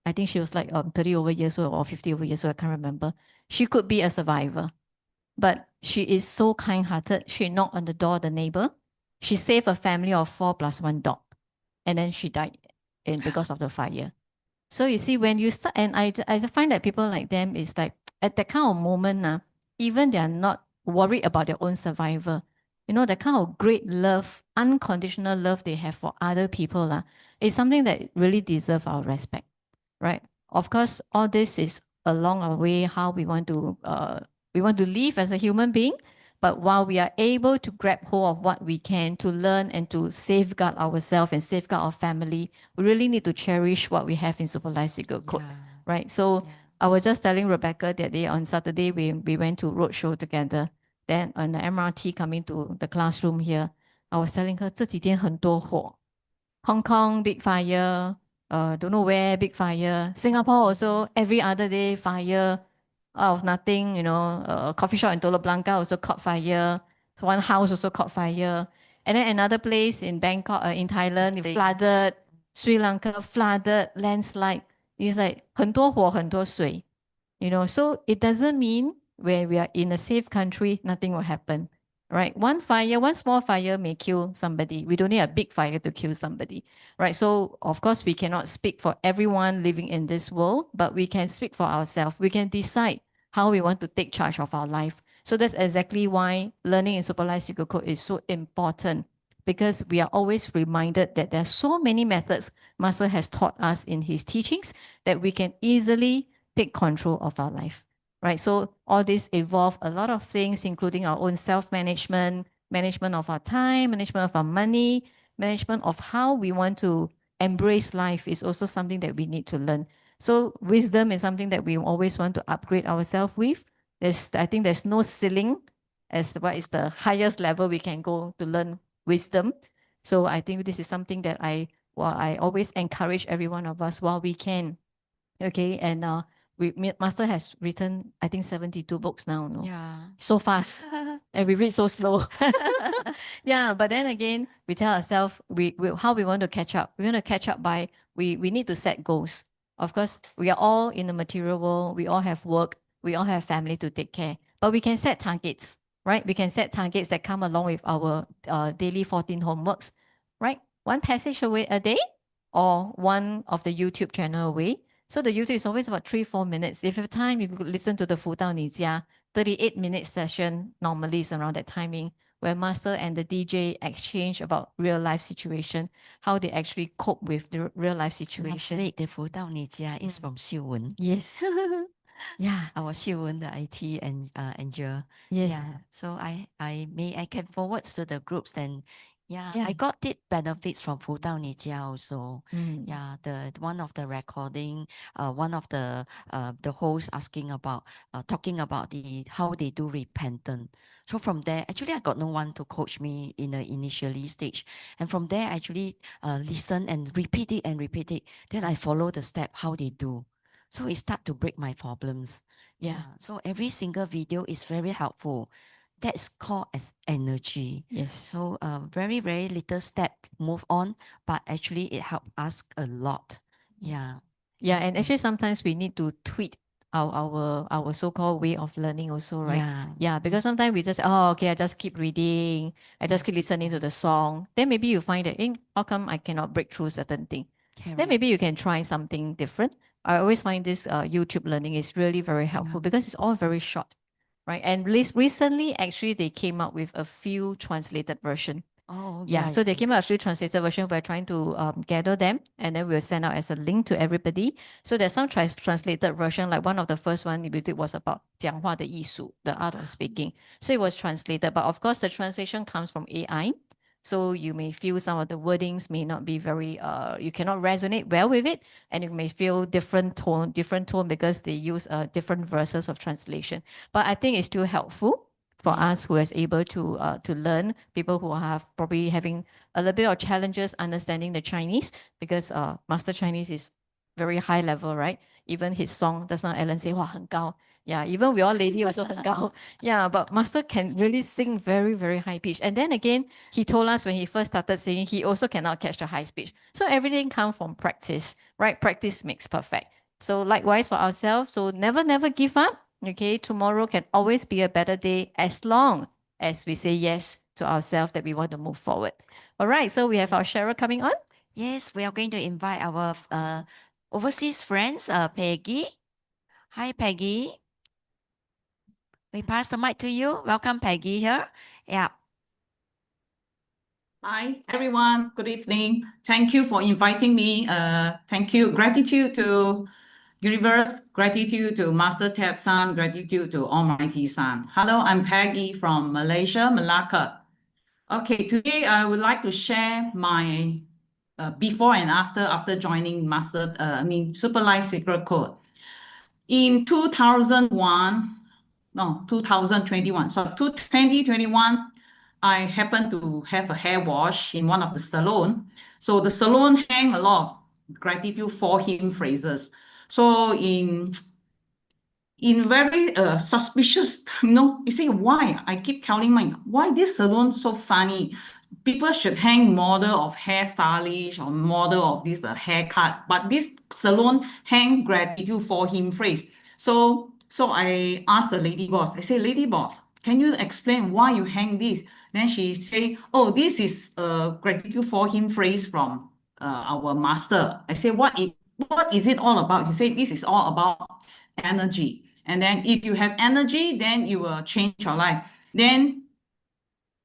I think she was like 30 over years old or 50 over years old, I can't remember. She could be a survivor. But she is so kind-hearted. She knocked on the door of the neighbor. She saved a family of 4 plus 1 dog. And then she died because of the fire. So you see, when you start, and I find that people like them is like, at that kind of moment, even they are not worried about their own survival. You know, the kind of great love, unconditional love they have for other people is something that really deserves our respect, right? Of course, all this is along our way how we want to live as a human being. But while we are able to grab hold of what we can to learn and to safeguard ourselves and safeguard our family, we really need to cherish what we have in Super Life Secret Code, Yeah. right? So Yeah. I was just telling Rebecca that day on Saturday, we went to roadshow together. Then on the MRT coming to the classroom here, I was telling her 这几天很多火 Hong Kong, big fire. Don't know where, big fire. Singapore also, every other day, fire out of nothing. You know, coffee shop in Telok Blangah also caught fire. One house also caught fire. And then another place in Bangkok, in Thailand, it flooded. Sri Lanka flooded, landslide. It's like 很多火,很多水. You know, so it doesn't mean when we are in a safe country, nothing will happen, right? One fire, one small fire may kill somebody. We don't need a big fire to kill somebody, right? So of course we cannot speak for everyone living in this world, but we can speak for ourselves. We can decide how we want to take charge of our life. So that's exactly why learning in Super Life Secret Code is so important, because we are always reminded that there are so many methods Master has taught us in his teachings that we can easily take control of our life, right? So all this evolve a lot of things, including our own self-management, management of our time, management of our money, management of how we want to embrace life is also something that we need to learn. So wisdom is something that we always want to upgrade ourselves with. I think there's no ceiling as what is the highest level we can go to learn wisdom. So I think this is something that I always encourage every one of us while we can. Okay, and Master has written, I think 72 books now, no? Yeah. So fast. And we read so slow. Yeah, but then again, we tell ourselves how we want to catch up. We want to catch up by, we need to set goals. Of course, we are all in the material world. We all have work. We all have family to take care. But we can set targets, right? We can set targets that come along with our daily 14 homeworks, right? One passage away a day or one of the YouTube channel away. So the YouTube is always about 3-4 minutes. If you have time, you could listen to the 辅导你家 38-minute session normally is around that timing, where Master and the DJ exchange about real life situation, how they actually cope with the real life Last situation. week, the 辅导你家 is from Xiu Wen. Yes. Yeah. Our Xiu Wen, the IT and Angel. Yes. Yeah. So I can forward to the groups, and yeah, Yeah. I got it benefits from 辅导你家 also. Mm. Yeah, the one of the recording, one of the hosts asking about talking about the how they do repentance. So from there, actually, I got no one to coach me in the initially stage, and from there, I actually listen and repeat it and repeat it. Then I follow the step how they do. So it start to break my problems. Yeah. So every single video is very helpful. That's called as energy. Yes. So very, very little step move on, but actually it helped us a lot. Yeah. Yeah, and actually sometimes we need to tweak our so-called way of learning also, right? Yeah. Yeah, because sometimes we just I just keep reading, I just keep listening to the song. Then maybe you find that, how come I cannot break through certain thing? Then maybe you can try something different. I always find this YouTube learning is really very helpful because it's all very short, right? And recently, actually, they came up with a few translated version. Oh, Yeah, so they came out with a few translated version. We're trying to gather them, and then we'll send out as a link to everybody. So there's some translated version, like one of the first one we did was about 讲话的艺术, the art of speaking. So it was translated, but of course the translation comes from AI. So you may feel some of the wordings may not be very, you cannot resonate well with it, and you may feel different tone because they use different verses of translation. But I think it's still helpful for us who is able to learn, people who have probably having a little bit of challenges understanding the Chinese, because Master Chinese is very high level, right? Even his song, just now Ellen say, 哇, 很高. Yeah, even we all lady also 很高. Yeah, but Master can really sing very, very high pitch. And then again, he told us when he first started singing, he also cannot catch the high pitch. So everything comes from practice, right? Practice makes perfect. So likewise for ourselves, so never give up. Okay, tomorrow can always be a better day as long as we say yes to ourselves that we want to move forward. All right, so we have our Cheryl coming on. Yes, we are going to invite our overseas friends, Peggy. Hi, Peggy. We pass the mic to you. Welcome, Peggy here. Yeah. Hi, everyone. Good evening. Thank you for inviting me. Thank you. Gratitude to Universe, gratitude to Master Ted San, gratitude to Almighty San. Hello, I'm Peggy from Malaysia, Malacca. Okay, today I would like to share my before and after joining Super Life Secret Code. In 2001, no, 2021. So 2021, I happened to have a hair wash in one of the salon. So the salon hang a lot of gratitude for him phrases. So in very suspicious, you see why? I keep telling why this salon so funny? People should hang model of hairstylish or model of this haircut, but this salon hang gratitude for him phrase. So I asked the lady boss, I say, lady boss, can you explain why you hang this? Then she say, oh, this is a gratitude for him phrase from our master. I say, what is it all about? He said, this is all about energy. And then if you have energy, then you will change your life. Then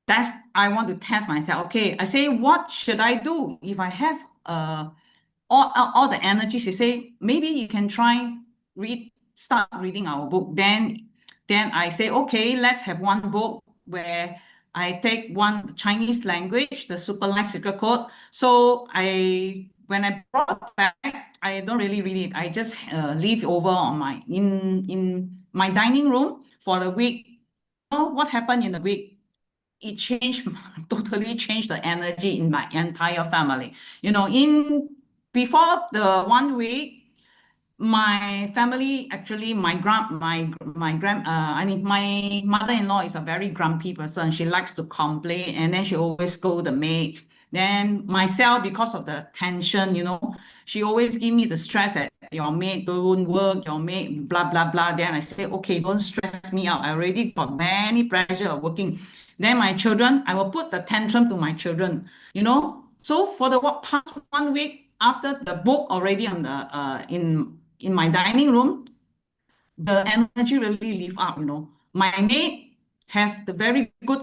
I want to test myself. Okay, I say, what should I do if I have all the energy? She say, maybe you can start reading our book. Then I say, okay, let's have one book where I take one Chinese language, the Super Life Secret Code. So when I brought back, I don't really read it. I just leave over on in my dining room for the week. You know what happened in the week? It totally changed the energy in my entire family. Before the 1 week, my family actually my mother-in-law is a very grumpy person. She likes to complain, and then she always scold the maid. Then myself, because of the tension, she always give me the stress that your maid don't work, your maid blah blah blah. Then I say, okay, don't stress me out. I already got many pressure of working. Then my children, I will put the tantrum to my children. So for the past 1 week, after the book already on the in my dining room, the energy really lift up. My maid have the very good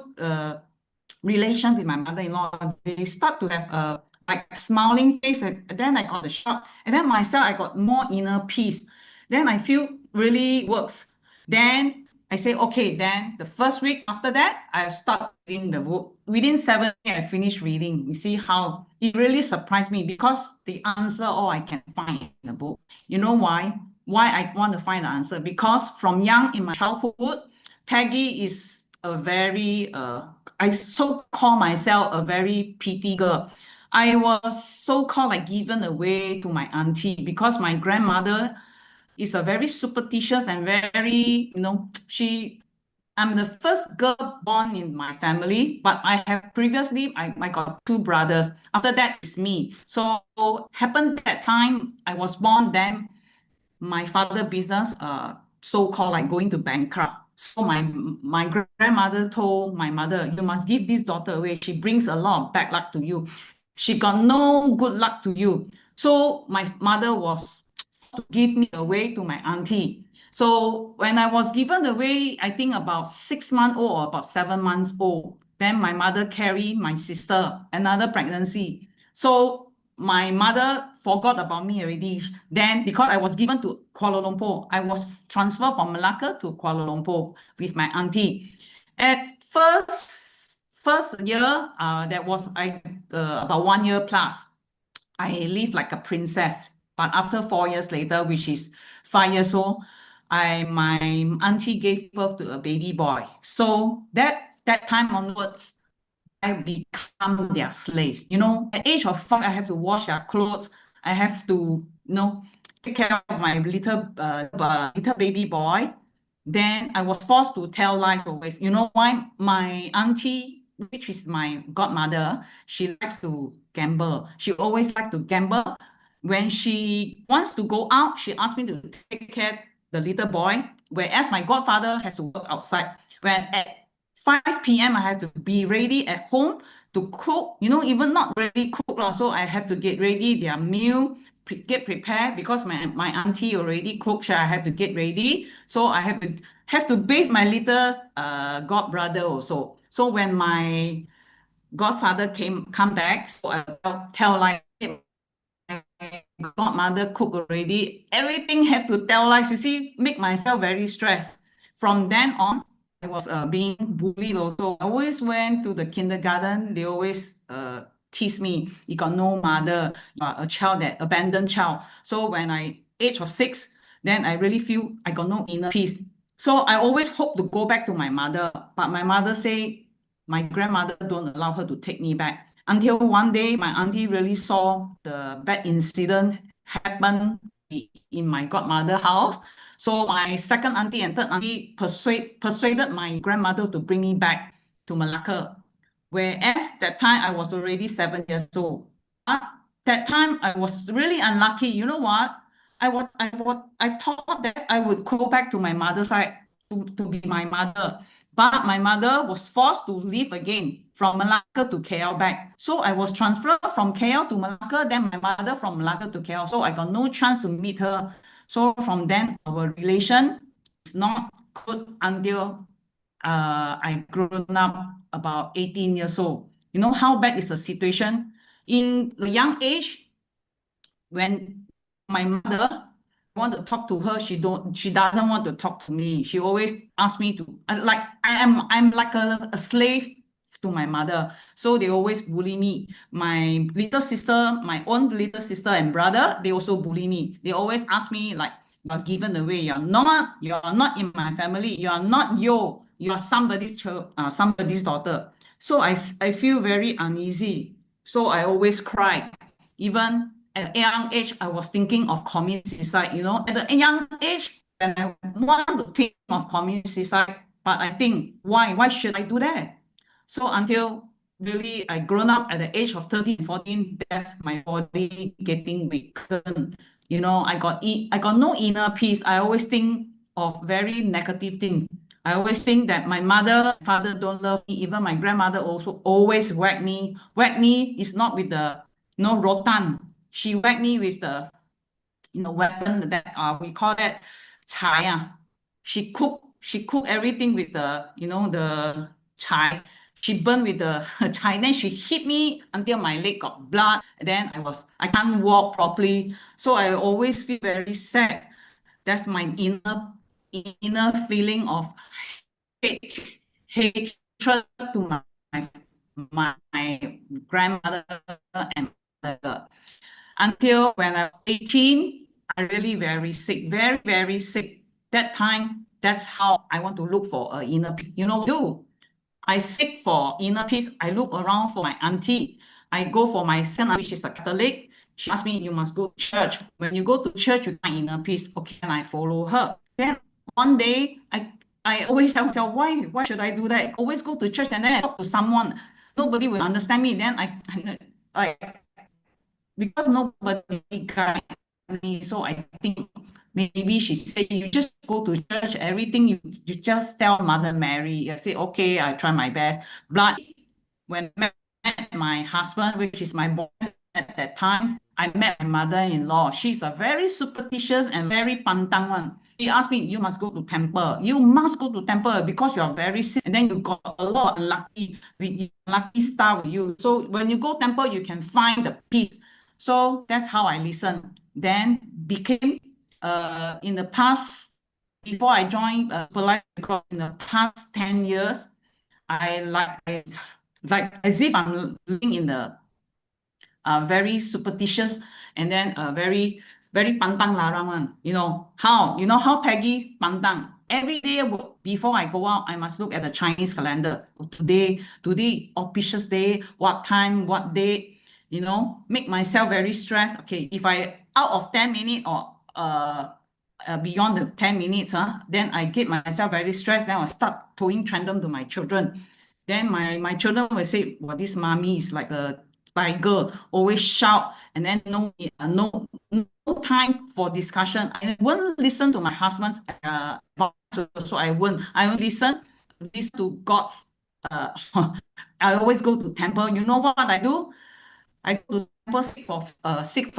relation with my mother-in-law. They start to have like smiling face, and then I got the shock, and then myself, I got more inner peace. Then I feel really works. Then I say, okay, then the first week after that, I start reading the book. Within 7 days, I finished reading. You see how it really surprised me, because the answer all I can find in the book. You know why? Why I want to find the answer? Because from young in my childhood, Peggy is a very, I so call myself a very petty girl. I was so-called like given away to my auntie, because my grandmother is a very superstitious and very, I'm the first girl born in my family, but I got 2 brothers. After that, it's me. So happened that time I was born, then my father business so-called like going to bankrupt. So my grandmother told my mother, you must give this daughter away. She brings a lot of bad luck to you. She got no good luck to you. So my mother was to give me away to my auntie. So when I was given away, I think about 6 months old or about 7 months old, then my mother carried my sister, another pregnancy. So my mother forgot about me already. Then because I was given to Kuala Lumpur, I was transferred from Malacca to Kuala Lumpur with my auntie. At first year, that was about 1 year plus. I live like a princess. But after 4 years later, which is 5 years old, my auntie gave birth to a baby boy. So that time onwards, I become their slave. At age of 5, I have to wash their clothes. I have to, take care of my little baby boy. Then I was forced to tell lies always. You know why? My auntie, which is my godmother, she likes to gamble. She always likes to gamble. When she wants to go out, she asks me to take care of the little boy, whereas my godfather has to work outside. When at 5 p.m. I have to be ready at home to cook, even not really cook. So I have to get ready their meal, get prepared, because my auntie already cooked, so I have to get ready. So I have to have to bathe my little god brother also. So when my godfather come back, so I tell like my godmother cook already. Everything have to tell lies. You see, make myself very stressed. From then on, I was being bullied also. I always went to the kindergarten. They always tease me. You got no mother. You are a child that abandoned child. So when I age of 6, then I really feel I got no inner peace. So I always hope to go back to my mother, but my mother say my grandmother don't allow her to take me back. Until one day, my auntie really saw the bad incident happen in my godmother house. So my second auntie and third auntie persuaded my grandmother to bring me back to Malacca. Whereas that time I was already 7 years old. That time I was really unlucky. You know what? I thought that I would go back to my mother's side to be my mother. But my mother was forced to leave again from Malacca to KL back. So I was transferred from KL to Malacca, then my mother from Malacca to KL. So I got no chance to meet her. So from then, our relation is not good until I grown up about 18 years old. You know how bad is the situation? In the young age, when my mother want to talk to her, she doesn't want to talk to me. She always asks me to like I'm like a slave to my mother. So they always bully me. My little sister, my own little sister and brother, they also bully me. They always ask me like, you're given away. You're not in my family. You are not you are somebody's child, somebody's daughter. So I feel very uneasy. So I always cry. Even at a young age, I was thinking of committing suicide. You know, at a young age, when I want to think of committing suicide, but I think, why should I do that? So until really I grown up at the age of 13, 14, that's my body getting weakened. You know, I got no inner peace. I always think of very negative things. I always think that my mother, father don't love me. Even my grandmother also always whack me. Whack me is not with the rotan. She whacked me with the weapon that we call that chai. She cook everything with the the chai. She burned with the chai. Then she hit me until my leg got blood. Then I can't walk properly. So I always feel very sad. That's my inner feeling of hatred to my grandmother and mother. Until when I was 18, I really very sick, very, very sick. That time, that's how I want to look for an inner peace. You know, I seek for inner peace. I look around for my auntie. I go for my son, which is a Catholic. She asked me, you must go to church. When you go to church, you find inner peace. Okay, and I follow her. Then one day, I always tell myself, why should I do that? I always go to church and then I talk to someone. Nobody will understand me. Then I because nobody guide me, so I think maybe she said, you just go to church, everything you just tell Mother Mary. I say, okay, I try my best. But when I met my husband, which is my boyfriend at that time, I met my mother-in-law. She's a very superstitious and very pantang one. She asked me, you must go to temple. You must go to temple because you are very sick. And then you got a lot of lucky star with you. So when you go temple, you can find the peace. So that's how I listened. Then became in the past, before I joined Polite, in the past 10 years, I like as if I'm living in the very superstitious and then very pantang larang one. You know how Peggy pantang. Every day before I go out, I must look at the Chinese calendar. Today auspicious day, what time, what date. You know, make myself very stressed. Okay, if I out of 10 minutes or beyond the 10 minutes, then I get myself very stressed. Then I start throwing tantrum to my children. Then my children will say, well, this mommy is like a tiger, always shout, and then no time for discussion. I won't listen to my husband's so I won't listen to God's I always go to temple. You know what I do? I go to temple seek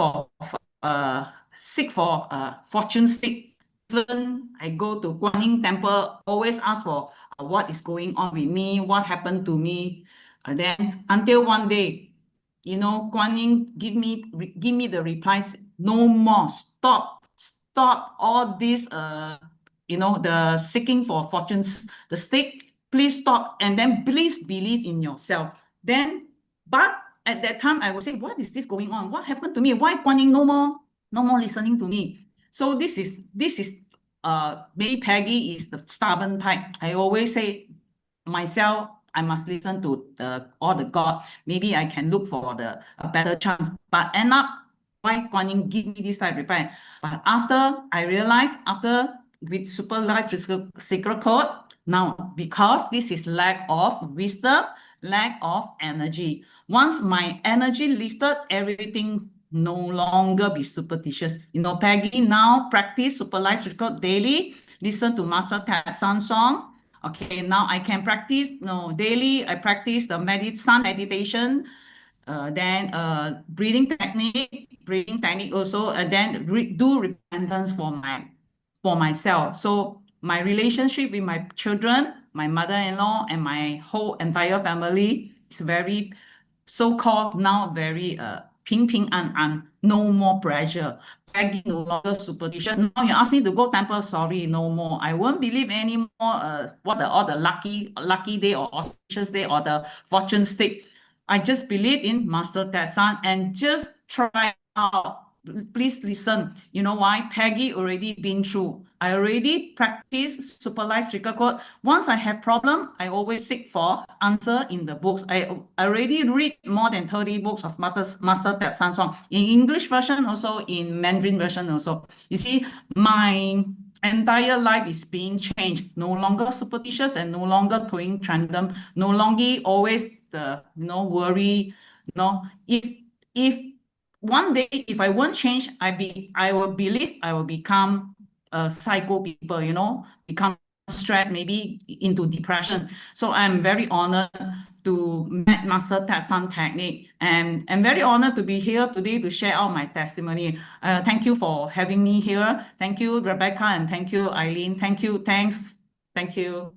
for fortune stick. Even I go to Guan Yin temple, always ask for what is going on with me, what happened to me. And then until one day, you know, Guan Yin give me the replies, no more, stop all this you know, the seeking for fortunes, the stick, please stop, and then please believe in yourself. Then, but at that time I would say, what is this going on? What happened to me? Why Guan Yin no more listening to me? So this is maybe Peggy is the stubborn type. I always say myself, I must listen to all the God. Maybe I can look for a better chance. But end up, why Guan Yin give me this type of reply? But after I realized, after with Super Life Secret Code, now because this is lack of wisdom, lack of energy. Once my energy lifted, everything no longer be superstitious. You know, Peggy now practice Super Life Secret Code daily, listen to Master Ted Sun song. Okay, now I can practice, no, daily I practice the sun meditation, then breathing technique also, and then do repentance for myself. So my relationship with my children, my mother-in-law, and my whole entire family is very so-called now very ping ping and no more pressure. Peggy no longer superstitious. Now you ask me to go temple, sorry, no more. I won't believe anymore what all the lucky day or auspicious day or the fortune stick. I just believe in Master Tetsan and just try out. Please listen. You know why? Peggy already been through. I already practice Super Life Trigger Code. Once I have problem, I always seek for answer in the books. I already read more than 30 books of Master Tetsan song in English version, also in Mandarin version also. You see, my entire life is being changed. No longer superstitious and no longer doing random. No longer always the worry. If one day if I won't change, I will believe I will become a psycho people, become stressed, maybe into depression. So I'm very honored to meet Master Tatsan technique, and I'm very honored to be here today to share out my testimony. Thank you for having me here. Thank you, Rebecca, and thank you, Eileen. Thank you.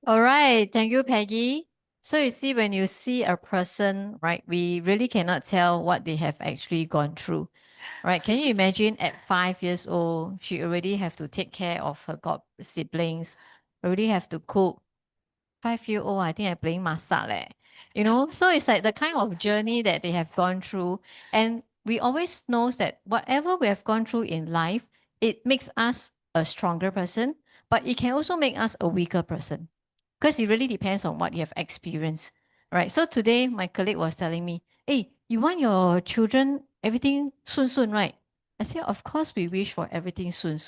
All right, thank you, Peggy. So you see, when you see a person, right, we really cannot tell what they have actually gone through, right? Can you imagine at 5 years old, she already have to take care of her god siblings, already have to cook. 5-year-old, I think I'm playing masak leh. So it's like the kind of journey that they have gone through. And we always know that whatever we have gone through in life, it makes us a stronger person, but it can also make us a weaker person. Because it really depends on what you have experienced, right? So today, my colleague was telling me, hey, you want your children, everything soon, right? I said, of course, we wish for everything soon.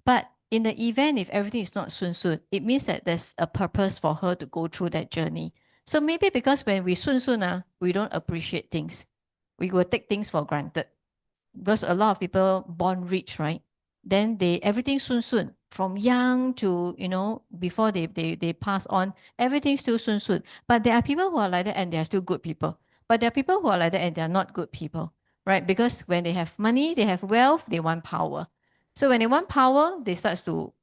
But in the event, if everything is not soon, it means that there's a purpose for her to go through that journey. So maybe because when we soon, we don't appreciate things. We will take things for granted. Because a lot of people born rich, right? Then everything soon. From young to, before they pass on, everything still soon. But there are people who are like that and they are still good people. But there are people who are like that and they are not good people, right? Because when they have money, they have wealth, they want power. So when they want power, they start to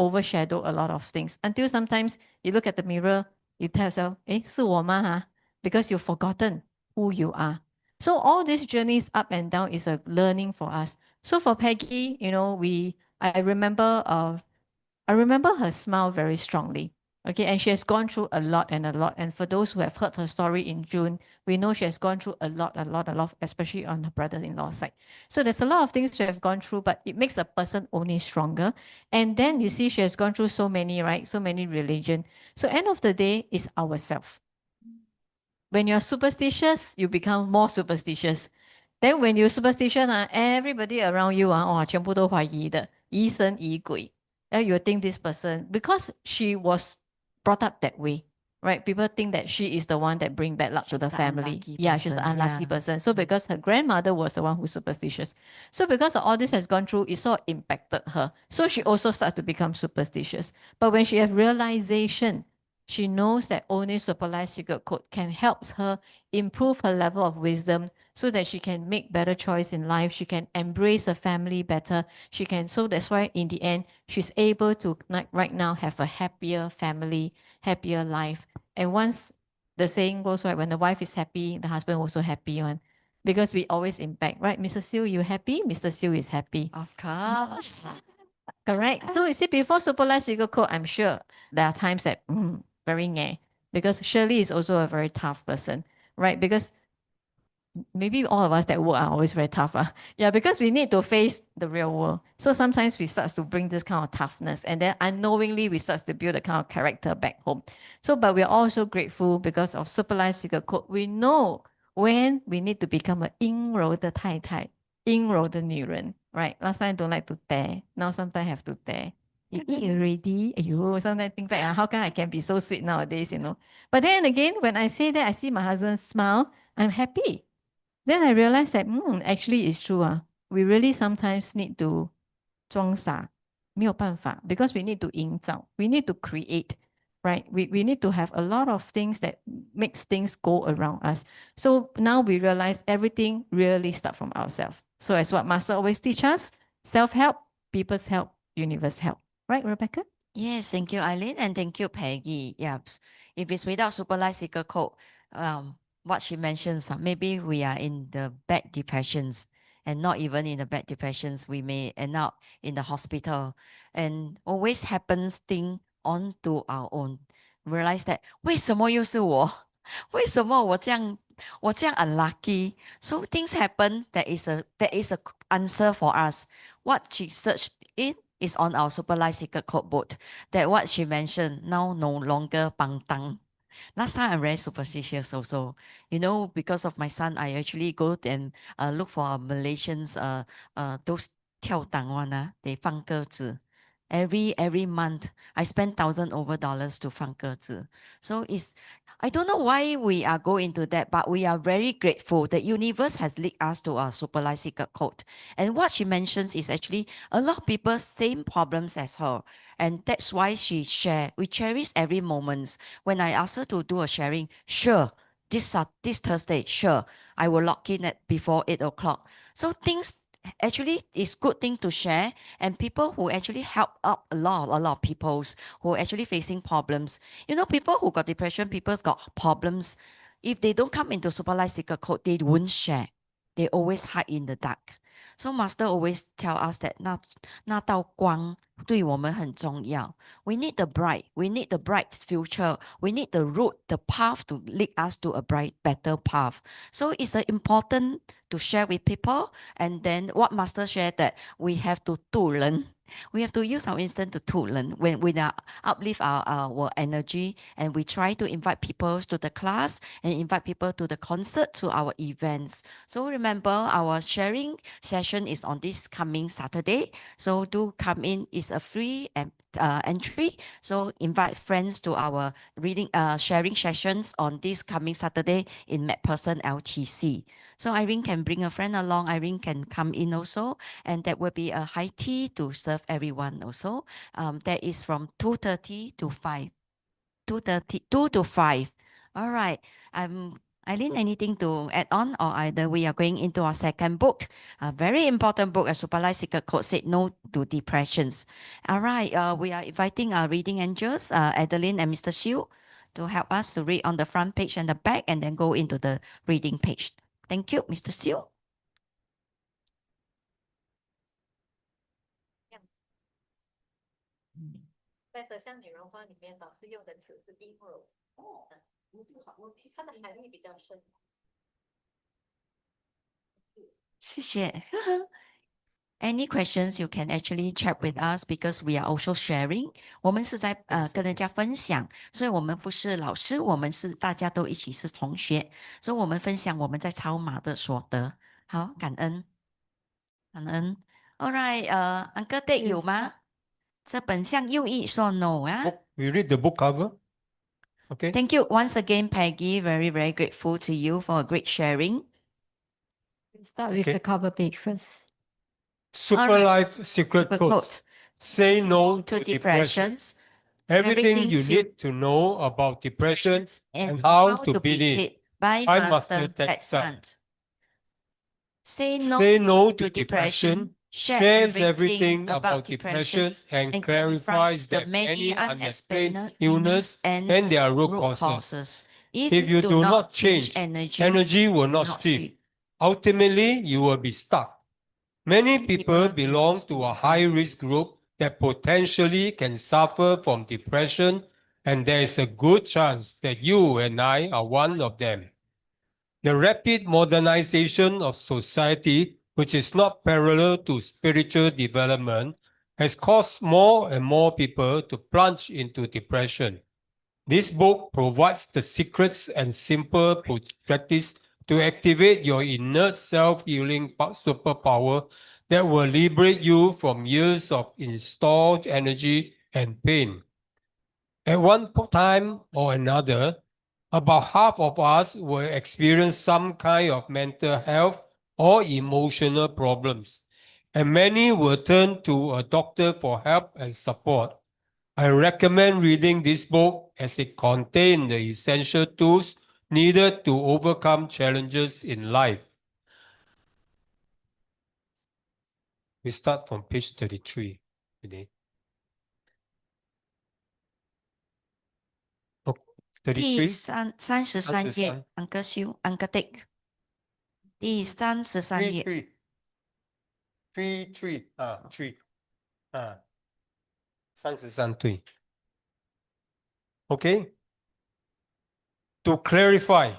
overshadow a lot of things. Until sometimes you look at the mirror, you tell yourself, 是我吗, huh? Because you've forgotten who you are. So all these journeys up and down is a learning for us. So for Peggy, I remember her smile very strongly. Okay, and she has gone through a lot. And for those who have heard her story in June, we know she has gone through a lot, especially on her brother-in-law side. So there's a lot of things she have gone through, but it makes a person only stronger. And then you see she has gone through so many, right? So many religion. So end of the day is ourselves. When you're superstitious, you become more superstitious. Then when you're superstition, everybody around you, 全部都怀疑的，疑神疑鬼. You think this person, because she was brought up that way, right? People think that she is the one that bring bad luck to the family. Yeah, she's the unlucky person. So because her grandmother was the one who's superstitious. So because all this has gone through, it sort of impacted her. So she also started to become superstitious. But when she has realization, She knows that only Super Life Secret Code can help her improve her level of wisdom so that she can make better choice in life. She can embrace her family better. She can, so that's why in the end, she's able to right now have a happier family, happier life. And once the saying goes, right, when the wife is happy, the husband also happy one. Because we always impact, right? Mr. Siu, you happy? Mr. Siu is happy. Of course. Correct. So you see, before Super Life Secret Code, I'm sure there are times that very ngeh, because Shirley is also a very tough person, right? Because maybe all of us that work are always very tough. Yeah, because we need to face the real world. So sometimes we start to bring this kind of toughness, and then unknowingly we start to build a kind of character back home. So, but we're also grateful because of Super Life Secret Code. We know when we need to become a 阴柔的太太,阴柔的女人, right? Last time don't like to tear. Now sometimes have to tear. You eat already? Ayo, sometimes think back, how come I can be so sweet nowadays, you know? But then again, when I say that, I see my husband smile, I'm happy. Then I realized that, actually it's true. We really sometimes need to 装傻,没有办法, because we need to 营造, we need to create, right? We need to have a lot of things that makes things go around us. So now we realize everything really starts from ourselves. So as what Master always teach us, self-help, people's help, universe help. Right, Rebecca? Yes, thank you, Eileen, and thank you, Peggy. Yes, if it's without Super Life Secret Code, what she mentions, maybe we are in the bad depressions, and not even in the bad depressions, we may end up in the hospital, and always happens thing onto our own. Realize that 为什么又是我？为什么我这样unlucky? So things happen. There is a answer for us. What she searched in is on our Super Life Secret Code book. That what she mentioned now no longer pangtang. Last time I'm very superstitious also. You know, because of my son, I actually go and look for Malaysians those 跳档 one, they 放鸽子. Every month I spend $1,000 over to 放鸽子. So it's I don't know why we are going into that, but we are very grateful. The universe has led us to our Super Life Secret Code. And what she mentions is actually a lot of people same problems as her. And that's why she share. We cherish every moment. When I ask her to do a sharing, sure, this Thursday, sure, I will log in at before 8 o'clock. So things actually is good thing to share, and people who actually help up a lot of people who are actually facing problems. You know, people who got depression, people got problems. If they don't come into Super Life Secret Code, they won't share. They always hide in the dark. So Master always tell us that 那道光对我们很重要. We need the bright future. We need the route, the path to lead us to a bright, better path. So it's important to share with people. And then what Master shared that we have to 渡人. We have to use our instant to 渡人 when we uplift our energy, and we try to invite people to the class and invite people to the concert, to our events. So remember, our sharing session is on this coming Saturday. So do come in. It's a free entry. So invite friends to our reading sharing sessions on this coming Saturday in McPherson LTC. So Irene can bring a friend along. Irene can come in also, and that will be a high tea to serve everyone also. That is from 2:30 to 5. 2 to 5. All right. Eileen, anything to add on, or either we are going into our second book, a very important book, a Super Life Secret Code, Said No to Depressions. All right. We are inviting our reading angels, Adeline and Mr. Siu, to help us to read on the front page and the back, and then go into the reading page. Thank you, Mr. Siu. 在《德香女人花》里面，导师用的词是阴柔，它的含义比较深。谢谢。Any questions you can actually chat with us, because we are also sharing. 我们是在跟人家分享，所以我们不是老师，我们是大家都一起是同学，所以我们分享我们在超马的所得。好，感恩，感恩。All right, Uncle Ted 有吗？这本像右翼说 no 啊。We read the book cover. Okay. Thank you once again, Peggy. Very, very grateful to you for a great sharing. We'll start with the cover page first. Super All right. Life Secret Secret Code. Code. Say no To to depression. depressions. Everything you Everything need to know about depression and and how to beat it it by by Master Master Texan. Texan. Say Say no to to depression, shares shares everything about depression, and clarifies that many unexplained illness and their root causes. If you do not change, energy will not shift. Ultimately, you will be stuck. Many people belong to a high-risk group that potentially can suffer from depression, and there is a good chance that you and I are one of them. The rapid modernization of society, which is not parallel to spiritual development, has caused more and more people to plunge into depression. This book provides the secrets and simple practice to activate your innate self-healing superpower that will liberate you from years of installed energy and pain. At one time or another, about half of us will experience some kind of mental health or emotional problems, and many will turn to a doctor for help and support. I recommend reading this book as it contains the essential tools needed to overcome challenges in life. We start from page 33 today. Oh, 33? 33页 Uncle Siu, Uncle Dick. 第33页 3 3 33对 Okay. To clarify,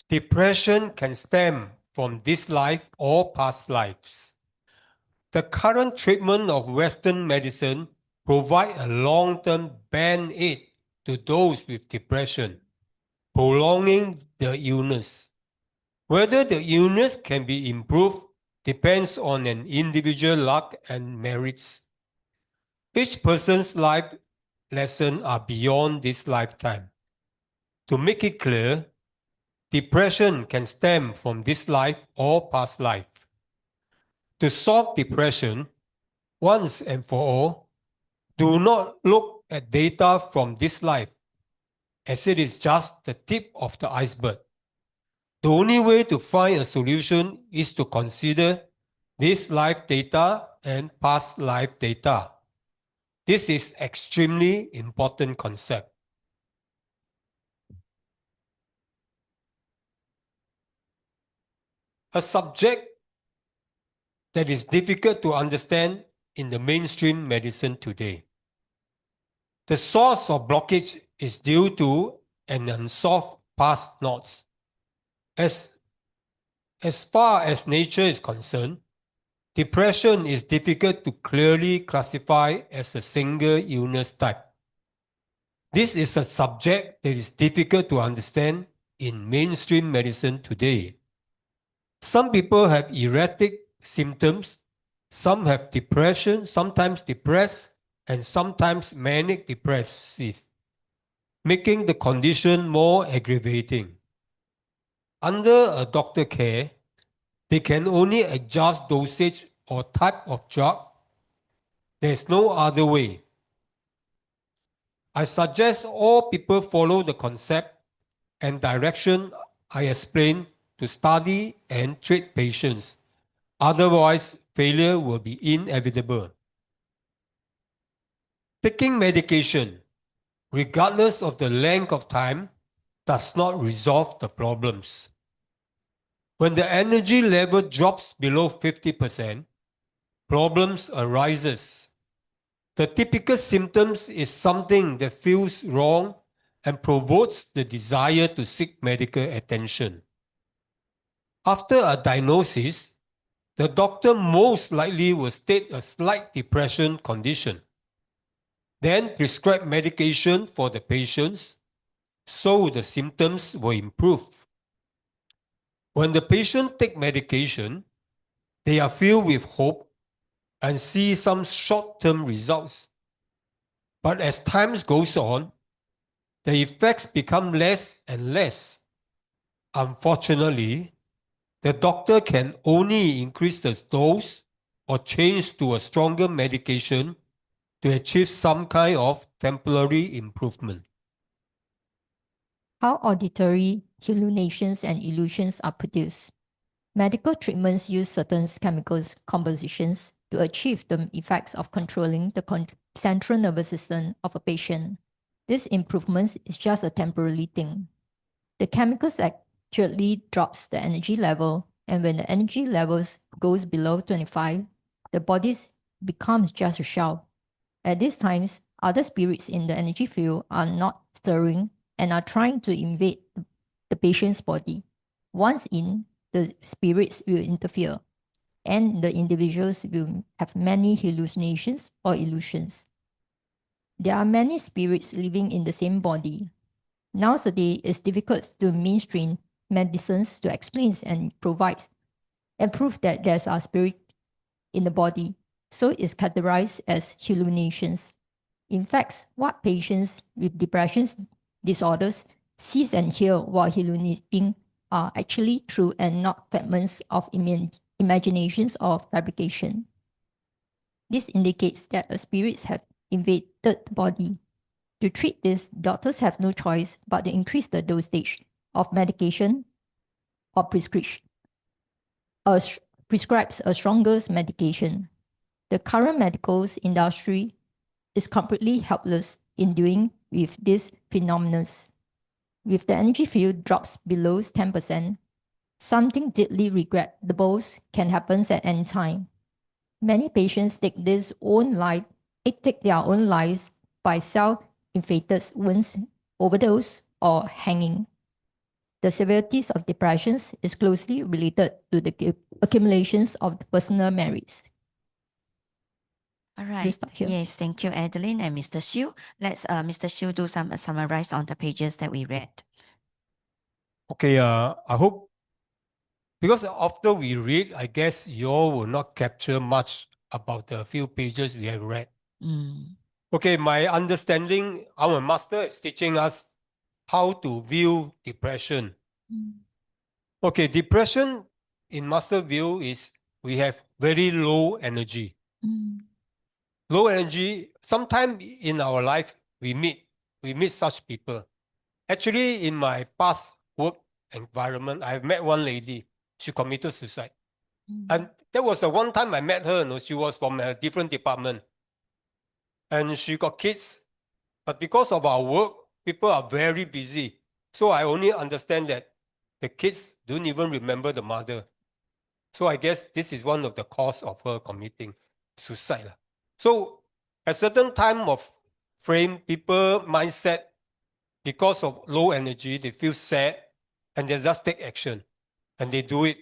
depression can stem from this life or past lives. The current treatment of Western medicine provide a long-term band-aid to those with depression, prolonging the illness. Whether the illness can be improved depends on an individual luck and merits. Each person's life lessons are beyond this lifetime. To make it clear, depression can stem from this life or past life. To solve depression, once and for all, do not look at data from this life, as it is just the tip of the iceberg. The only way to find a solution is to consider this life data and past life data. This is extremely important concept. A subject that is difficult to understand in the mainstream medicine today. The source of blockage is due to an unsolved past knots. As far as nature is concerned, depression is difficult to clearly classify as a single illness type. This is a subject that is difficult to understand in mainstream medicine today. Some people have erratic symptoms, some have depression, sometimes depressed, and sometimes manic depressive, making the condition more aggravating. Under a doctor care, they can only adjust dosage or type of drug. There is no other way. I suggest all people follow the concept and direction I explain to study and treat patients. Otherwise, failure will be inevitable. Taking medication, regardless of the length of time, does not resolve the problems. When the energy level drops below 50%, problems arises. The typical symptoms is something that feels wrong and provokes the desire to seek medical attention. After a diagnosis, the doctor most likely will state a slight depression condition, then prescribe medication for the patients so the symptoms will improve. When the patient take medication, they are filled with hope and see some short-term results. But as time goes on, the effects become less and less. Unfortunately, the doctor can only increase the dose or change to a stronger medication to achieve some kind of temporary improvement. How auditory hallucinations and illusions are produced. Medical treatments use certain chemicals compositions to achieve the effects of controlling the central nervous system of a patient. This improvement is just a temporary thing. The chemicals actually drops the energy level, and when the energy levels goes below 25, the body becomes just a shell. At these times, other spirits in the energy field are not stirring and are trying to invade the patient's body. Once in, the spirits will interfere, and the individuals will have many hallucinations or illusions. There are many spirits living in the same body. Nowadays, it's difficult to mainstream medicines to explain and provide and prove that there's a spirit in the body, so it's categorized as hallucinations. In fact, what patients with depression disorders see and hear while hallucinating are actually true and not fragments of imaginations or fabrication. This indicates that a spirit has invaded the body. To treat this, doctors have no choice but to increase the dosage of medication or prescribes a stronger medication. The current medical industry is completely helpless in dealing with this phenomenon. If the energy field drops below 10%, something deeply regrettable can happen at any time. Many patients take their own lives by self-inflicted wounds, overdose, or hanging. The severity of depression is closely related to the accumulations of the personal merits. All right. stop here. Yes, thank you, Adeline and Mr. Xu. Let's Mr. Xu do some summarize on the pages that we read. Okay, I hope, because after we read, I guess you all will not capture much about the few pages we have read. Okay, my understanding, our master is teaching us how to view depression. Okay, depression in master view is we have very low energy. Low energy, sometime in our life, we meet such people. Actually, in my past work environment, I've met one lady. She committed suicide. And that was the one time I met her. She was from a different department. And she got kids. But because of our work, people are very busy. So I only understand that the kids don't even remember the mother. So I guess this is one of the cause of her committing suicide. So at certain time of frame, people mindset, because of low energy, they feel sad and they just take action and they do it.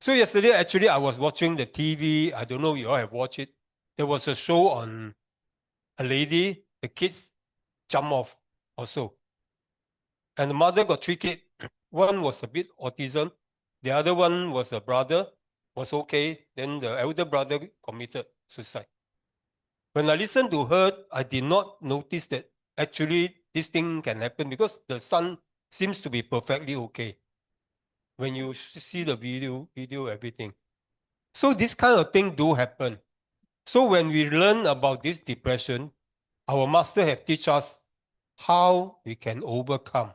So yesterday, actually, I was watching the TV. I don't know if you all have watched it. There was a show on a lady, the kids jump off also. And the mother got 3 kids. One was a bit autism. The other one was a brother, was okay. Then the elder brother committed suicide. When I listened to her, I did not notice that actually this thing can happen because the son seems to be perfectly okay. When you see the video, everything. So this kind of thing do happen. So when we learn about this depression, our master have teach us how we can overcome.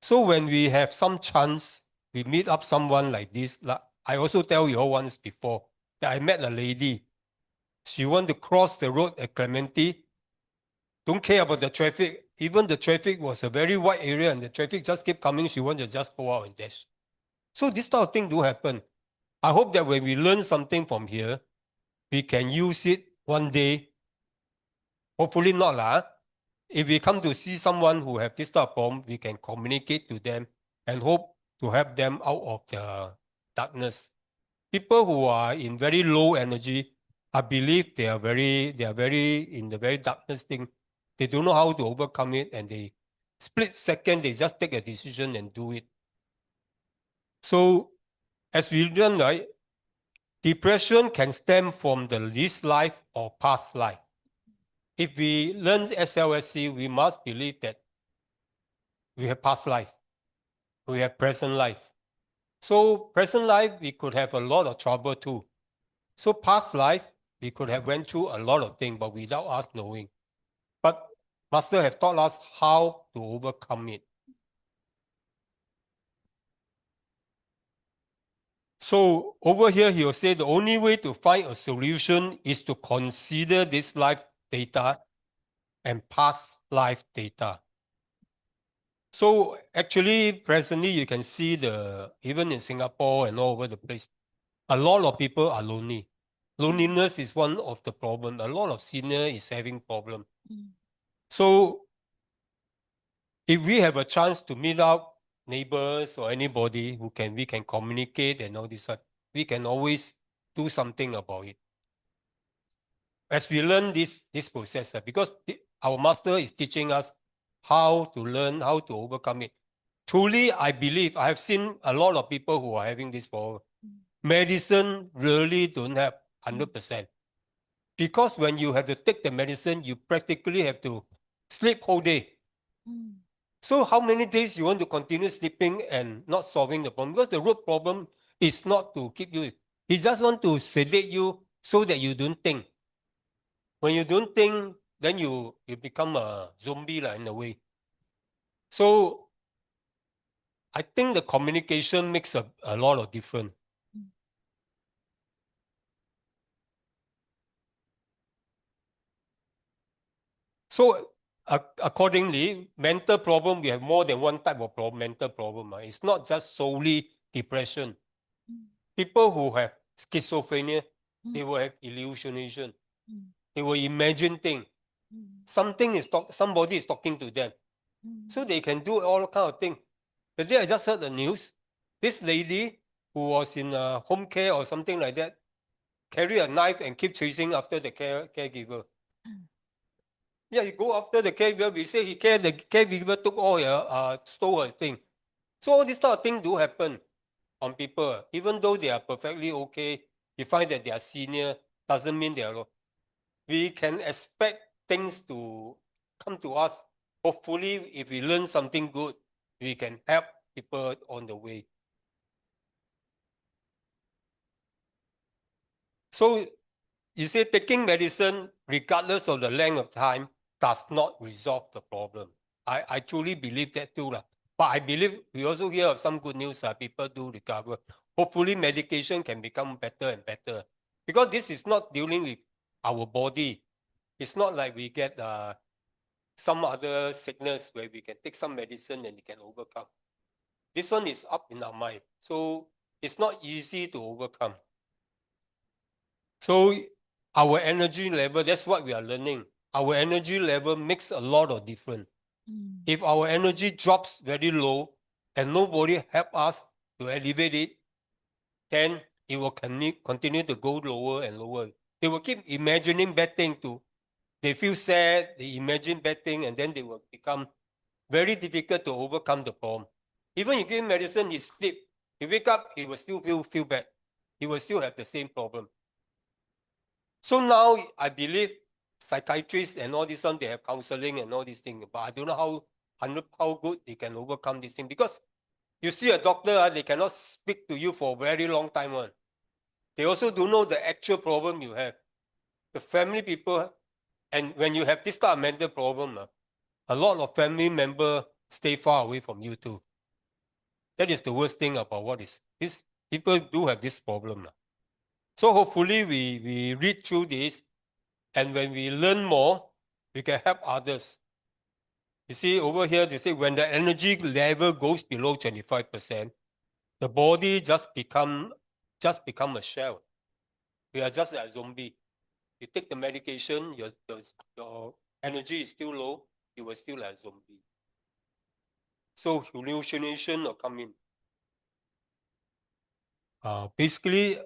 So when we have some chance, we meet up someone like this. Like I also tell you all once before that I met a lady. She want to cross the road at Clementi. Don't care about the traffic. Even the traffic was a very wide area and the traffic just kept coming. She wanted to just go out and dash. So this type of thing do happen. I hope that when we learn something from here, we can use it one day. Hopefully not lah. If we come to see someone who have this type of problem, we can communicate to them and hope to help them out of the darkness. People who are in very low energy, I believe they are very in the very darkness thing. They don't know how to overcome it, and they split second, they just take a decision and do it. So as we learn, right, depression can stem from the this life or past life. If we learn SLSC, we must believe that we have past life, we have present life. So present life, we could have a lot of trouble too. So past life, We could have went through a lot of things, but without us knowing. But Master have taught us how to overcome it. So over here, he will say the only way to find a solution is to consider this life data and past life data. So actually, presently, you can see even in Singapore and all over the place, a lot of people are lonely. Loneliness is one of the problems. A lot of senior is having problem. So if we have a chance to meet up neighbors or anybody we can communicate and all this, we can always do something about it. As we learn this process, because our master is teaching us how to learn, how to overcome it. Truly, I believe, I have seen a lot of people who are having this problem. Medicine really don't help 100%. Because when you have to take the medicine, you practically have to sleep whole day. So how many days you want to continue sleeping and not solving the problem? Because the root problem is not to keep you. He just want to sedate you so that you don't think. When you don't think, then you become a zombie in a way. So I think the communication makes a lot of difference. So accordingly, mental problem, we have more than one type of problem, mental problem. It's not just solely depression. People who have schizophrenia, they will have hallucination. They will imagine things. Somebody is talking to them. So they can do all kind of things. The day I just heard the news, this lady who was in home care or something like that, carry a knife and keep chasing after the caregiver. Yeah, you go after the caregiver, we say the caregiver took all stole her thing. So all this type of thing do happen on people. Even though they are perfectly okay, you find that they are senior, doesn't mean they are low. We can expect things to come to us. Hopefully, if we learn something good, we can help people on the way. So you say taking medicine, regardless of the length of time, does not resolve the problem. I truly believe that too. But I believe we also hear of some good news. People do recover. Hopefully, medication can become better and better. Because this is not dealing with our body. It's not like we get some other sickness where we can take some medicine and it can overcome. This one is up in our mind. So it's not easy to overcome. So our energy level, that's what we are learning. Our energy level makes a lot of difference. If our energy drops very low and nobody help us to elevate it, then it will continue to go lower and lower. They will keep imagining bad things too. They feel sad, they imagine bad things, and then they will become very difficult to overcome the problem. Even you give him medicine, he sleep. He wake up, he will still feel bad. He will still have the same problem. So now I believe psychiatrists and all this one, they have counseling and all these things. But I don't know how good they can overcome this thing. Because you see a doctor, they cannot speak to you for a very long time. They also don't know the actual problem you have. The family people, and when you have this type of mental problem, a lot of family members stay far away from you too. That is the worst thing about what is this. People do have this problem. So hopefully we read through this, and when we learn more, we can help others. You see over here, they say when the energy level goes below 25%, the body just become a shell. We are just like a zombie. You take the medication, your energy is still low, you will still like a zombie. So hallucination will come in. Basically,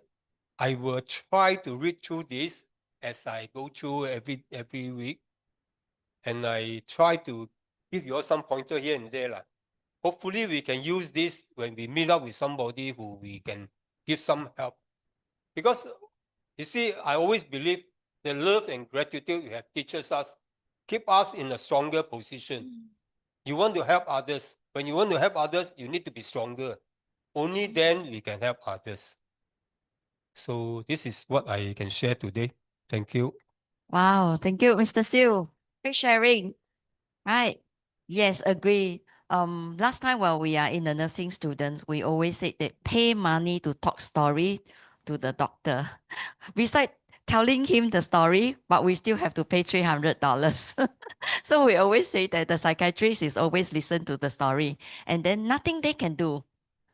I will try to read through this as I go through every week, and I try to give you all some pointer here and there. Hopefully, we can use this when we meet up with somebody who we can give some help. Because, you see, I always believe the love and gratitude you have teaches us, keep us in a stronger position. You want to help others. When you want to help others, you need to be stronger. Only then we can help others. So this is what I can share today. Thank you. Wow, thank you, Mr. Siu. Great sharing. Right. Yes, agree. Last time while we are in the nursing students, we always said that pay money to talk story to the doctor. Besides telling him the story, but we still have to pay $300. So we always say that the psychiatrist is always listen to the story and then nothing they can do.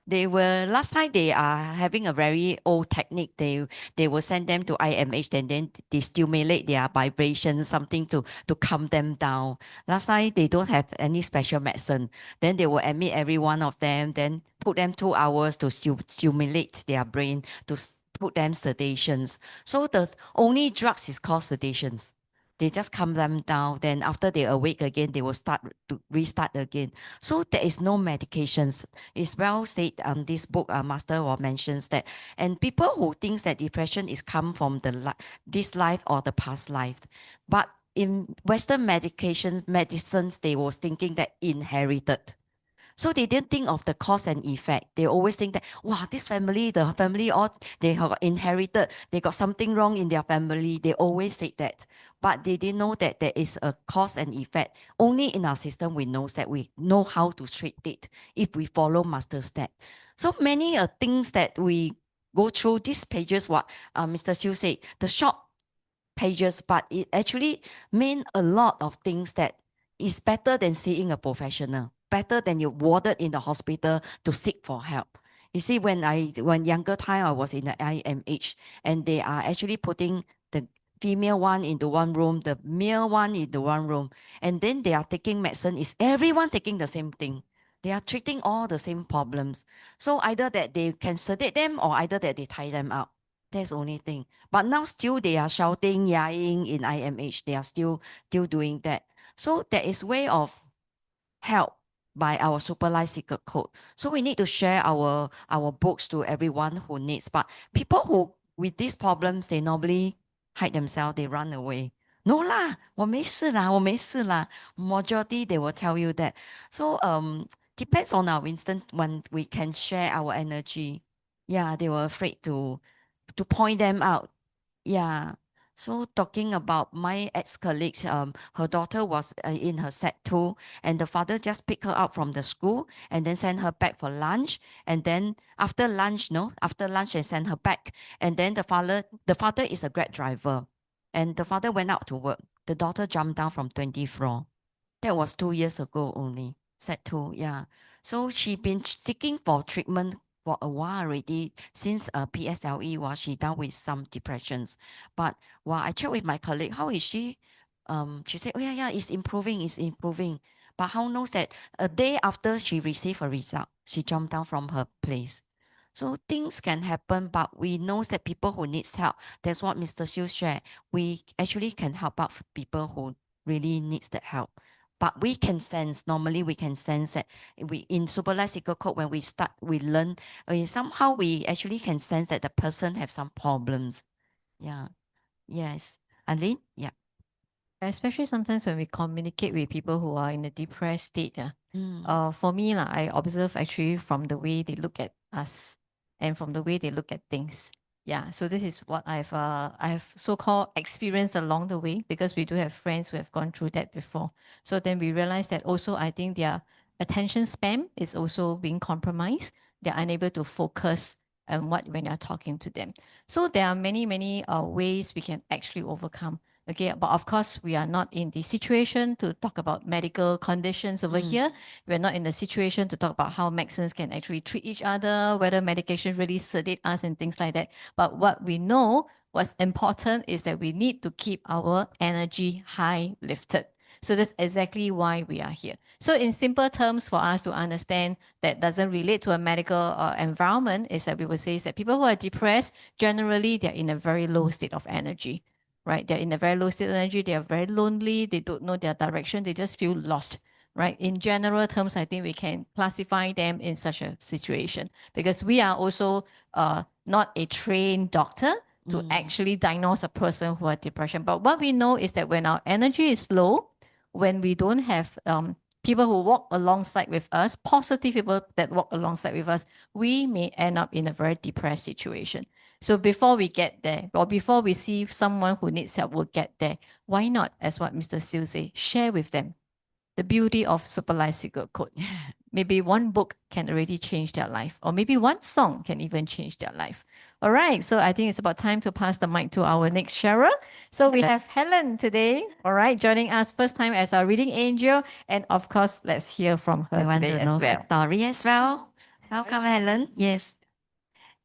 They were last time they are having a very old technique. They will send them to IMH and then they stimulate their vibration, something to calm them down. Last time they don't have any special medicine. Then they will admit every one of them, then put them 2 hours to stimulate their brain to put them sedations. So the only drugs is called sedations. They just calm them down. Then after they awake again, they will start to restart again. So there is no medications. It's well said on this book, Master War mentions that, and people who thinks that depression is come from this life or the past life, but in Western medicines, they was thinking that inherited. So they didn't think of the cause and effect. They always think that, wow, the family, all they have inherited, they got something wrong in their family. They always say that. But they didn't know that there is a cause and effect. Only in our system, we know that we know how to treat it if we follow master step. So many things that we go through these pages, what Mr. Siu said, the short pages, but it actually mean a lot of things that is better than seeing a professional, better than you warded in the hospital to seek for help. You see, when younger time, I was in the IMH and they are actually putting the female one into one room, the male one into one room, and then they are taking medicine, is everyone taking the same thing. They are treating all the same problems. So either that they can sedate them or either that they tie them out. That's the only thing. But now still they are shouting, yelling in IMH. They are still doing that. So there is way of help by our supervised secret code. So we need to share our books to everyone who needs. But people who with these problems, they normally hide themselves, they run away. No lah, 我没事啦, 我没事啦. Majority they will tell you that. So depends on our instance when we can share our energy. Yeah, they were afraid to point them out. Yeah. So talking about my ex-colleagues, her daughter was in her set 2 and the father just picked her up from the school and then sent her back for lunch. And then after lunch they sent her back. And then the father is a Grab driver and the father went out to work. The daughter jumped down from 20th floor. That was 2 years ago only, set 2, yeah. So she been seeking for treatment for a while already since PSLE while she down with some depressions. But while I checked with my colleague, how is she? She said, oh yeah, it's improving. But how knows that a day after she received a result, she jumped down from her place. So things can happen, but we know that people who needs help, that's what Mr. Siu shared. We actually can help out people who really needs that help. But we can sense, normally we can sense that we in supervised secret code, when we learn, somehow we actually can sense that the person have some problems. Yeah. Yes. Aline? Yeah. Especially sometimes when we communicate with people who are in a depressed state. Mm. For me, I observe actually from the way they look at us and from the way they look at things. Yeah, so this is what I've so-called experienced along the way, because we do have friends who have gone through that before. So then we realize that also I think their attention span is also being compromised. They're unable to focus on when you're talking to them. So there are many ways we can actually overcome. Okay, but of course, we are not in the situation to talk about medical conditions over here. We're not in the situation to talk about how medicines can actually treat each other, whether medication really sedate us and things like that. But what we know, what's important is that we need to keep our energy high lifted. So that's exactly why we are here. So in simple terms, for us to understand that doesn't relate to a medical environment, is that we would say is that people who are depressed, generally, they're in a very low state of energy. Right? They're in a very low state of energy. They are very lonely. They don't know their direction. They just feel lost. Right? In general terms, I think we can classify them in such a situation, because we are also not a trained doctor to actually diagnose a person who has depression. But what we know is that when our energy is low, when we don't have people who walk alongside with us, positive people that walk alongside with us, we may end up in a very depressed situation. So before we get there, or before we see someone who needs help will get there, why not, as what Mr. Siu say, share with them the beauty of Superlight Secret Code. Maybe one book can already change their life, or maybe one song can even change their life. All right, so I think it's about time to pass the mic to our next sharer. So we have Helen today, all right, joining us first time as our reading angel. And of course, let's hear from her I want today to as know well. her story as well. Welcome, Helen. Yes.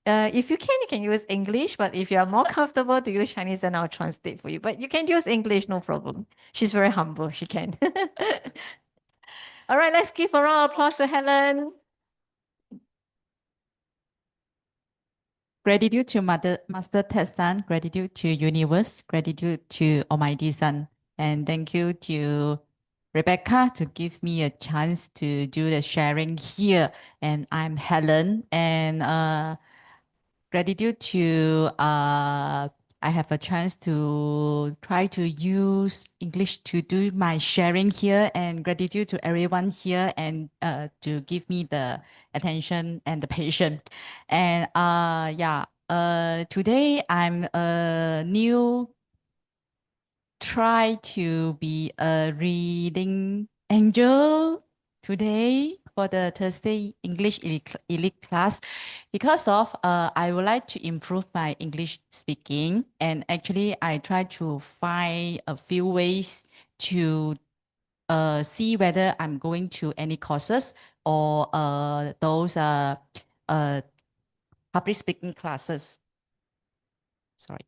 If you can use English, but if you are more comfortable to use Chinese, then I'll translate for you. But you can use English, no problem. She's very humble, she can. All right, let's give a round of applause to Helen. Gratitude to Master Ted San, gratitude to Universe, gratitude to Almighty Sun, and thank you to Rebecca to give me a chance to do the sharing here. And I'm Helen, and gratitude to I have a chance to try to use English to do my sharing here, and gratitude to everyone here and to give me the attention and the patience. And today I'm a new try to be a reading angel today for the Thursday English elite class because of I would like to improve my English speaking, and actually I try to find a few ways to see whether I'm going to any courses or those public speaking classes. Sorry.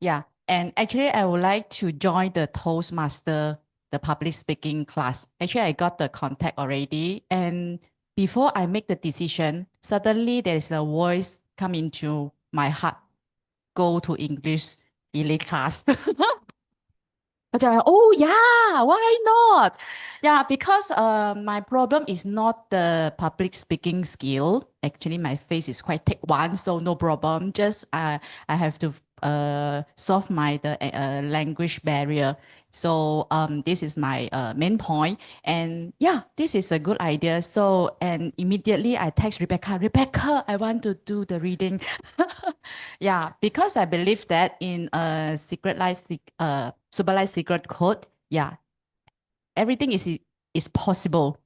Yeah. And actually, I would like to join the Toastmaster, the public speaking class. Actually, I got the contact already. And before I make the decision, suddenly there is a voice come into my heart, go to English elite class. Oh yeah, why not? Yeah, because my problem is not the public speaking skill. Actually, my face is quite thick one, so no problem. Just I have to solve my the language barrier. So this is my main point. And yeah, this is a good idea. So and immediately I text Rebecca, I want to do the reading. Yeah, because I believe that in Super Light Secret Code, yeah, everything is possible.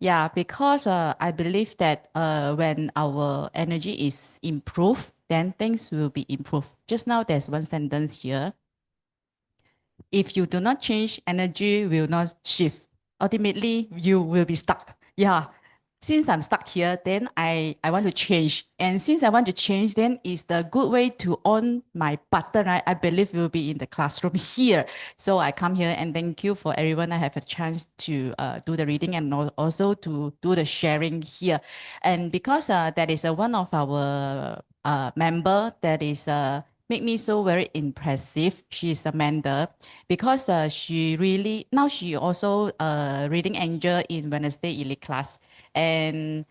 Yeah, because I believe that when our energy is improved, then things will be improved. Just now, there's one sentence here. If you do not change, energy will not shift. Ultimately, you will be stuck. Yeah. Since I'm stuck here, then I want to change. And since I want to change, then is the good way to on my button, right? I believe will be in the classroom here. So I come here and thank you for everyone. I have a chance to do the reading and also to do the sharing here. And because that is one of our member that is make me so very impressive. She's Amanda because she really now she also reading angel in Wednesday elite class, and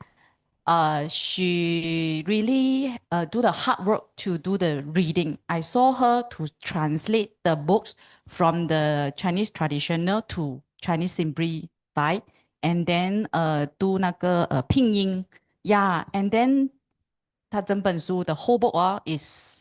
she really do the hard work to do the reading. I saw her to translate the books from the Chinese traditional to Chinese simplified, and then do 那个拼音 yeah, and then 她整本书的 whole book is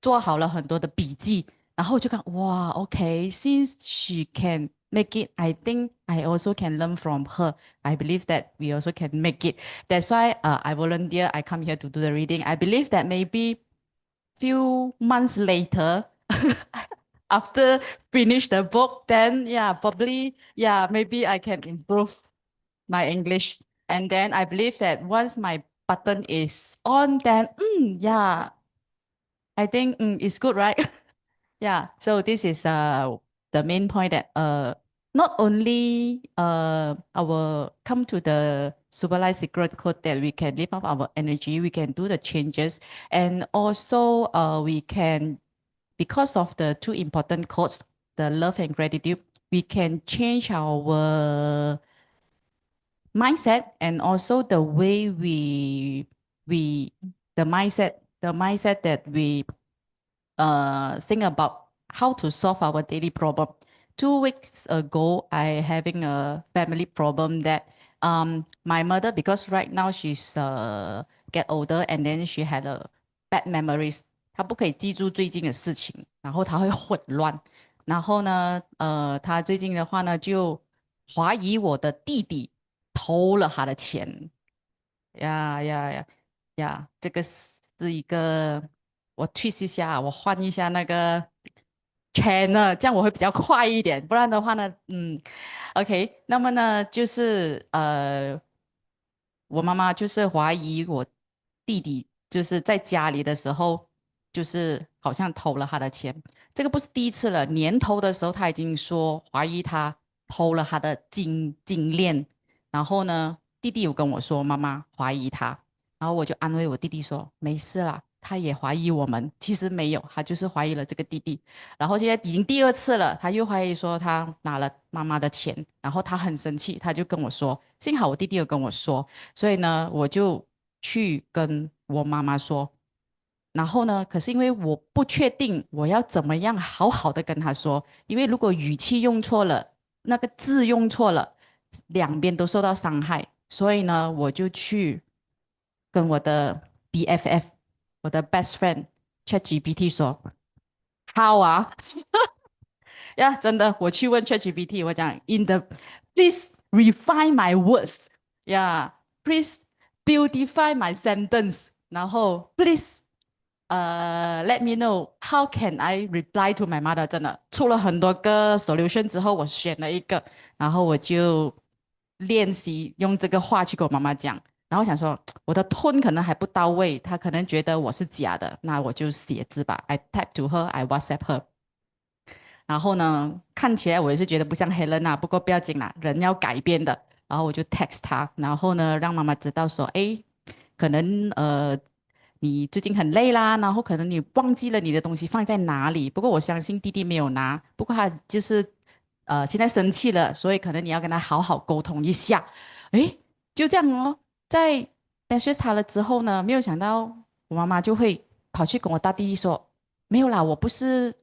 做好了很多的笔记，然后就看哇，OK, since she can make it, I think I also can learn from her. I believe that we also can make it. That's why I volunteer. I come here to do the reading. I believe that maybe few months later, after finish the book, then yeah, probably yeah, maybe I can improve my English. And then I believe that once my button is on, then yeah, I think it's good, right? Yeah. So this is the main point that not only our come to the super light secret code that we can lift up our energy, we can do the changes, and also we can, because of the two important codes, the love and gratitude, we can change our mindset and also the way we the mindset that we think about how to solve our daily problem. 2 weeks ago, I having a family problem that my mother, because right now she's get older, and then she had a bad memories，他不可以记住最近的事情，然后他会混乱。然后呢，他最近的话呢，就怀疑我的弟弟偷了他的钱。呀呀呀呀，这个是一个，我 twist 一下，我换一下那个 channel，这样我会比较快一点，不然的话呢，OK，那么呢，就是我妈妈就是怀疑我弟弟就是在家里的时候，就是好像偷了他的钱。这个不是第一次了，年头的时候他已经说怀疑他偷了他的金链，然后呢，弟弟有跟我说妈妈怀疑他，然后我就安慰我弟弟说没事啦，他也怀疑我们，其实没有，他就是怀疑了这个弟弟。然后现在已经第二次了，他又怀疑说他拿了妈妈的钱，然后他很生气，他就跟我说，幸好我弟弟有跟我说，所以呢，我就去跟我妈妈说。然后呢，可是因为我不确定我要怎么样好好的跟他说，因为如果语气用错了，那个字用错了，两边都受到伤害，所以呢，我就去跟我的 BFF，我的 best friend ChatGPT 说，How 啊？呀，真的，我去问 ChatGPT，我讲 in the please refine my words，呀，please beautify my sentence，然后 please let me know how can I reply to my mother。真的出了很多个 solution 之后，我选了一个，然后我就练习用这个话去跟我妈妈讲。然后想说我的 tone 可能还不到位，她可能觉得我是假的，那我就写字吧。I type to her, I WhatsApp her。然后呢，看起来我也是觉得不像 Helen 啊，不过不要紧啦，人要改变的。然后我就 text 他，然后呢，让妈妈知道说，哎，可能你最近很累啦，然后可能你忘记了你的东西放在哪里。不过我相信弟弟没有拿，不过他就是现在生气了，所以可能你要跟他好好沟通一下。哎，就这样哦，在 message 他了之后呢，没有想到我妈妈就会跑去跟我大弟弟说，没有啦，我不是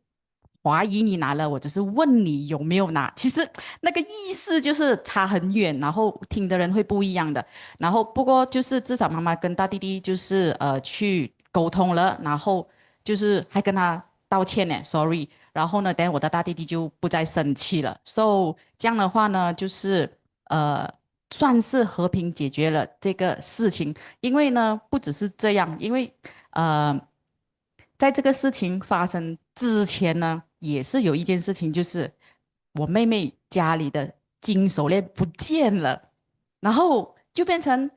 怀疑你拿了，我只是问你有没有拿。其实那个意思就是差很远，然后听的人会不一样的。然后不过就是至少妈妈跟大弟弟就是去沟通了，然后就是还跟他道歉呢，sorry。然后呢，等下我的大弟弟就不再生气了。So 这样的话呢，就是算是和平解决了这个事情。因为呢，不只是这样，因为呃，在这个事情发生之前呢，也是有一件事情，就是我妹妹家里的金手链不见了，然后就变成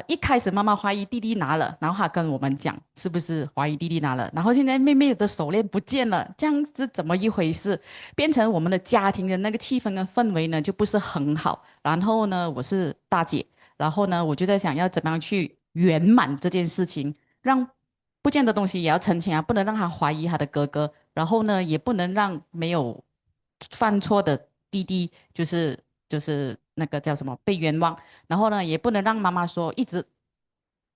一开始妈妈怀疑弟弟拿了，然后她跟我们讲是不是怀疑弟弟拿了，然后现在妹妹的手链不见了，这样子怎么一回事？变成我们的家庭的那个气氛跟氛围呢就不是很好。然后呢，我是大姐，然后呢，我就在想要怎么样去圆满这件事情，让不见的东西也要澄清啊，不能让他怀疑他的哥哥，然后呢，也不能让没有犯错的弟弟就是那个叫什么被冤枉，然后呢，也不能让妈妈说一直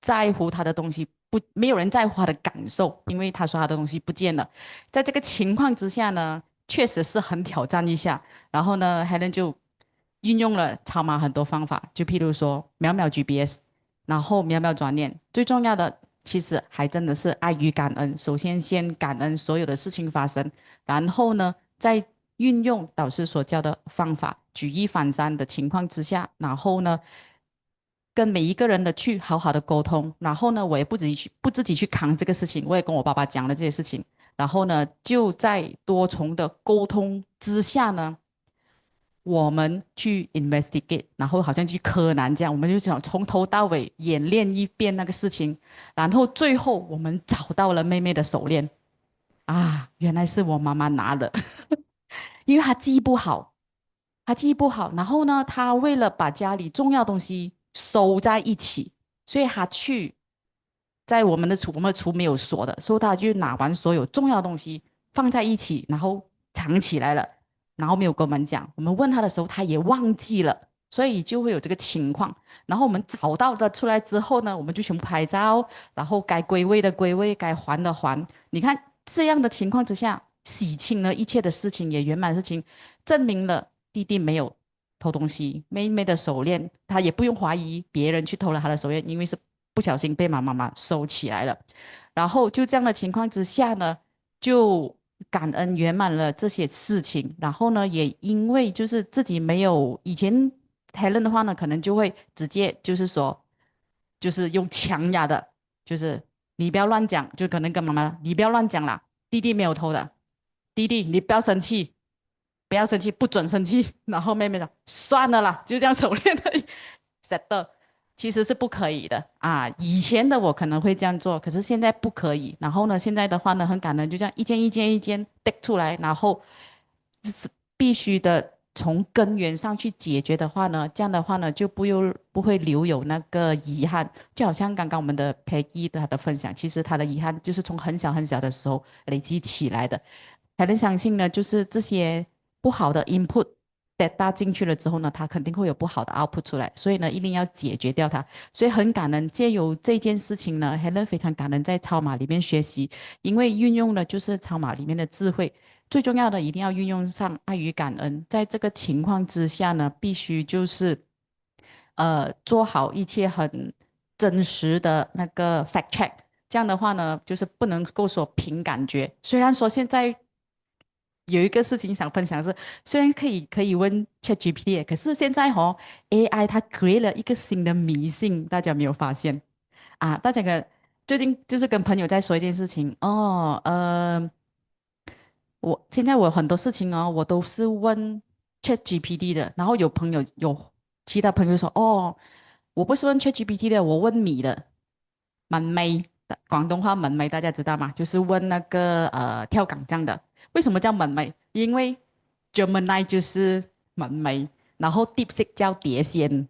在乎他的东西，不，没有人在乎他的感受，因为他说他的东西不见了。在这个情况之下呢，确实是很挑战一下。然后呢，Helen 就运用了超马很多方法，就譬如说秒秒 GPS，然后秒秒转念，最重要的其实还真的是爱与感恩。首先先感恩所有的事情发生，然后呢，再运用导师所教的方法，举一反三的情况之下，然后呢，跟每一个人的去好好的沟通，然后呢，我也不自己去扛这个事情，我也跟我爸爸讲了这些事情，然后呢，就在多重的沟通之下呢，我们去 investigate，然后好像去柯南这样，我们就想从头到尾演练一遍那个事情，然后最后我们找到了妹妹的手链啊，原来是我妈妈拿了，因为她记不好，她记不好，然后呢，她为了把家里重要东西收在一起，所以她去在我们的橱没有锁的，所以她就拿完所有重要东西放在一起，然后藏起来了。然后没有跟我们讲，我们问他的时候他也忘记了，所以就会有这个情况。然后我们找到的出来之后呢，我们就全部拍照，然后该归位的归位，该还的还。你看这样的情况之下，洗清了一切的事情，也圆满的事情，证明了弟弟没有偷东西，妹妹的手链他也不用怀疑别人去偷了他的手链，因为是不小心被妈妈收起来了。然后就这样的情况之下呢，就感恩圆满了这些事情，然后呢，也因为就是自己没有以前 Helen 的话呢，可能就会直接就是说，就是用强压的，就是你不要乱讲，就可能跟妈妈你不要乱讲啦，弟弟没有偷的，弟弟你不要生气，不要生气，不准生气。然后妹妹讲算了啦，就这样熟练的 set 的。其实是不可以的啊！以前的我可能会这样做，可是现在不可以。然后呢，现在的话呢，很感恩，就这样一件一件一件 take 出来，然后是必须的从根源上去解决的话呢，这样的话呢，就不会留有那个遗憾。就好像刚刚我们的 Peggy 的她的分享，其实她的遗憾就是从很小很小的时候累积起来的。还能相信呢，就是这些不好的 input data 进去了之后呢，它肯定会有不好的 output 出来，所以呢，一定要解决掉它。所以很感恩，借由这件事情呢，Helen 非常感恩在超码里面学习，因为运用的就是超码里面的智慧。最重要的一定要运用上爱与感恩，在这个情况之下呢，必须就是做好一切很真实的那个 fact check。这样的话呢，就是不能够说凭感觉。虽然说现在有一个事情想分享是，虽然可以问 ChatGPT，可是现在AI 它 create 了一个新的迷信，大家没有发现啊？大家最近就是跟朋友在说一件事情哦，现在我很多事情我都是问 ChatGPT 的，然后有其他朋友说哦，我不是问 ChatGPT 的，我问米的，满妹的广东话满妹大家知道吗？就是问那个跳港这样的。为什么叫门楣？因为 Gemini 就是门楣，然后 DeepSeek 叫碟仙，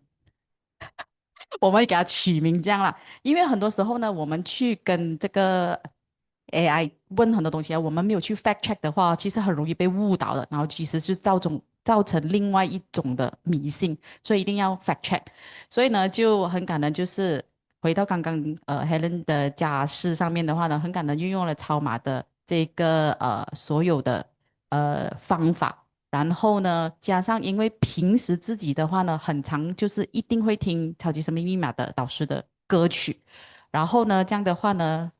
我们给它取名这样啦。因为很多时候呢，我们去跟这个 AI 问很多东西我们没有去 fact check 的话，其实很容易被误导的，然后其实是造成另外一种的迷信，所以一定要 fact check。所以呢，就很感恩，就是回到刚刚Helen 的家事上面的话呢，很感恩运用了超码的这个所有的方法。然后呢，加上因为平时自己的话呢，很常就是一定会听超级生命密码的导师的歌曲，然后呢，这样的话呢，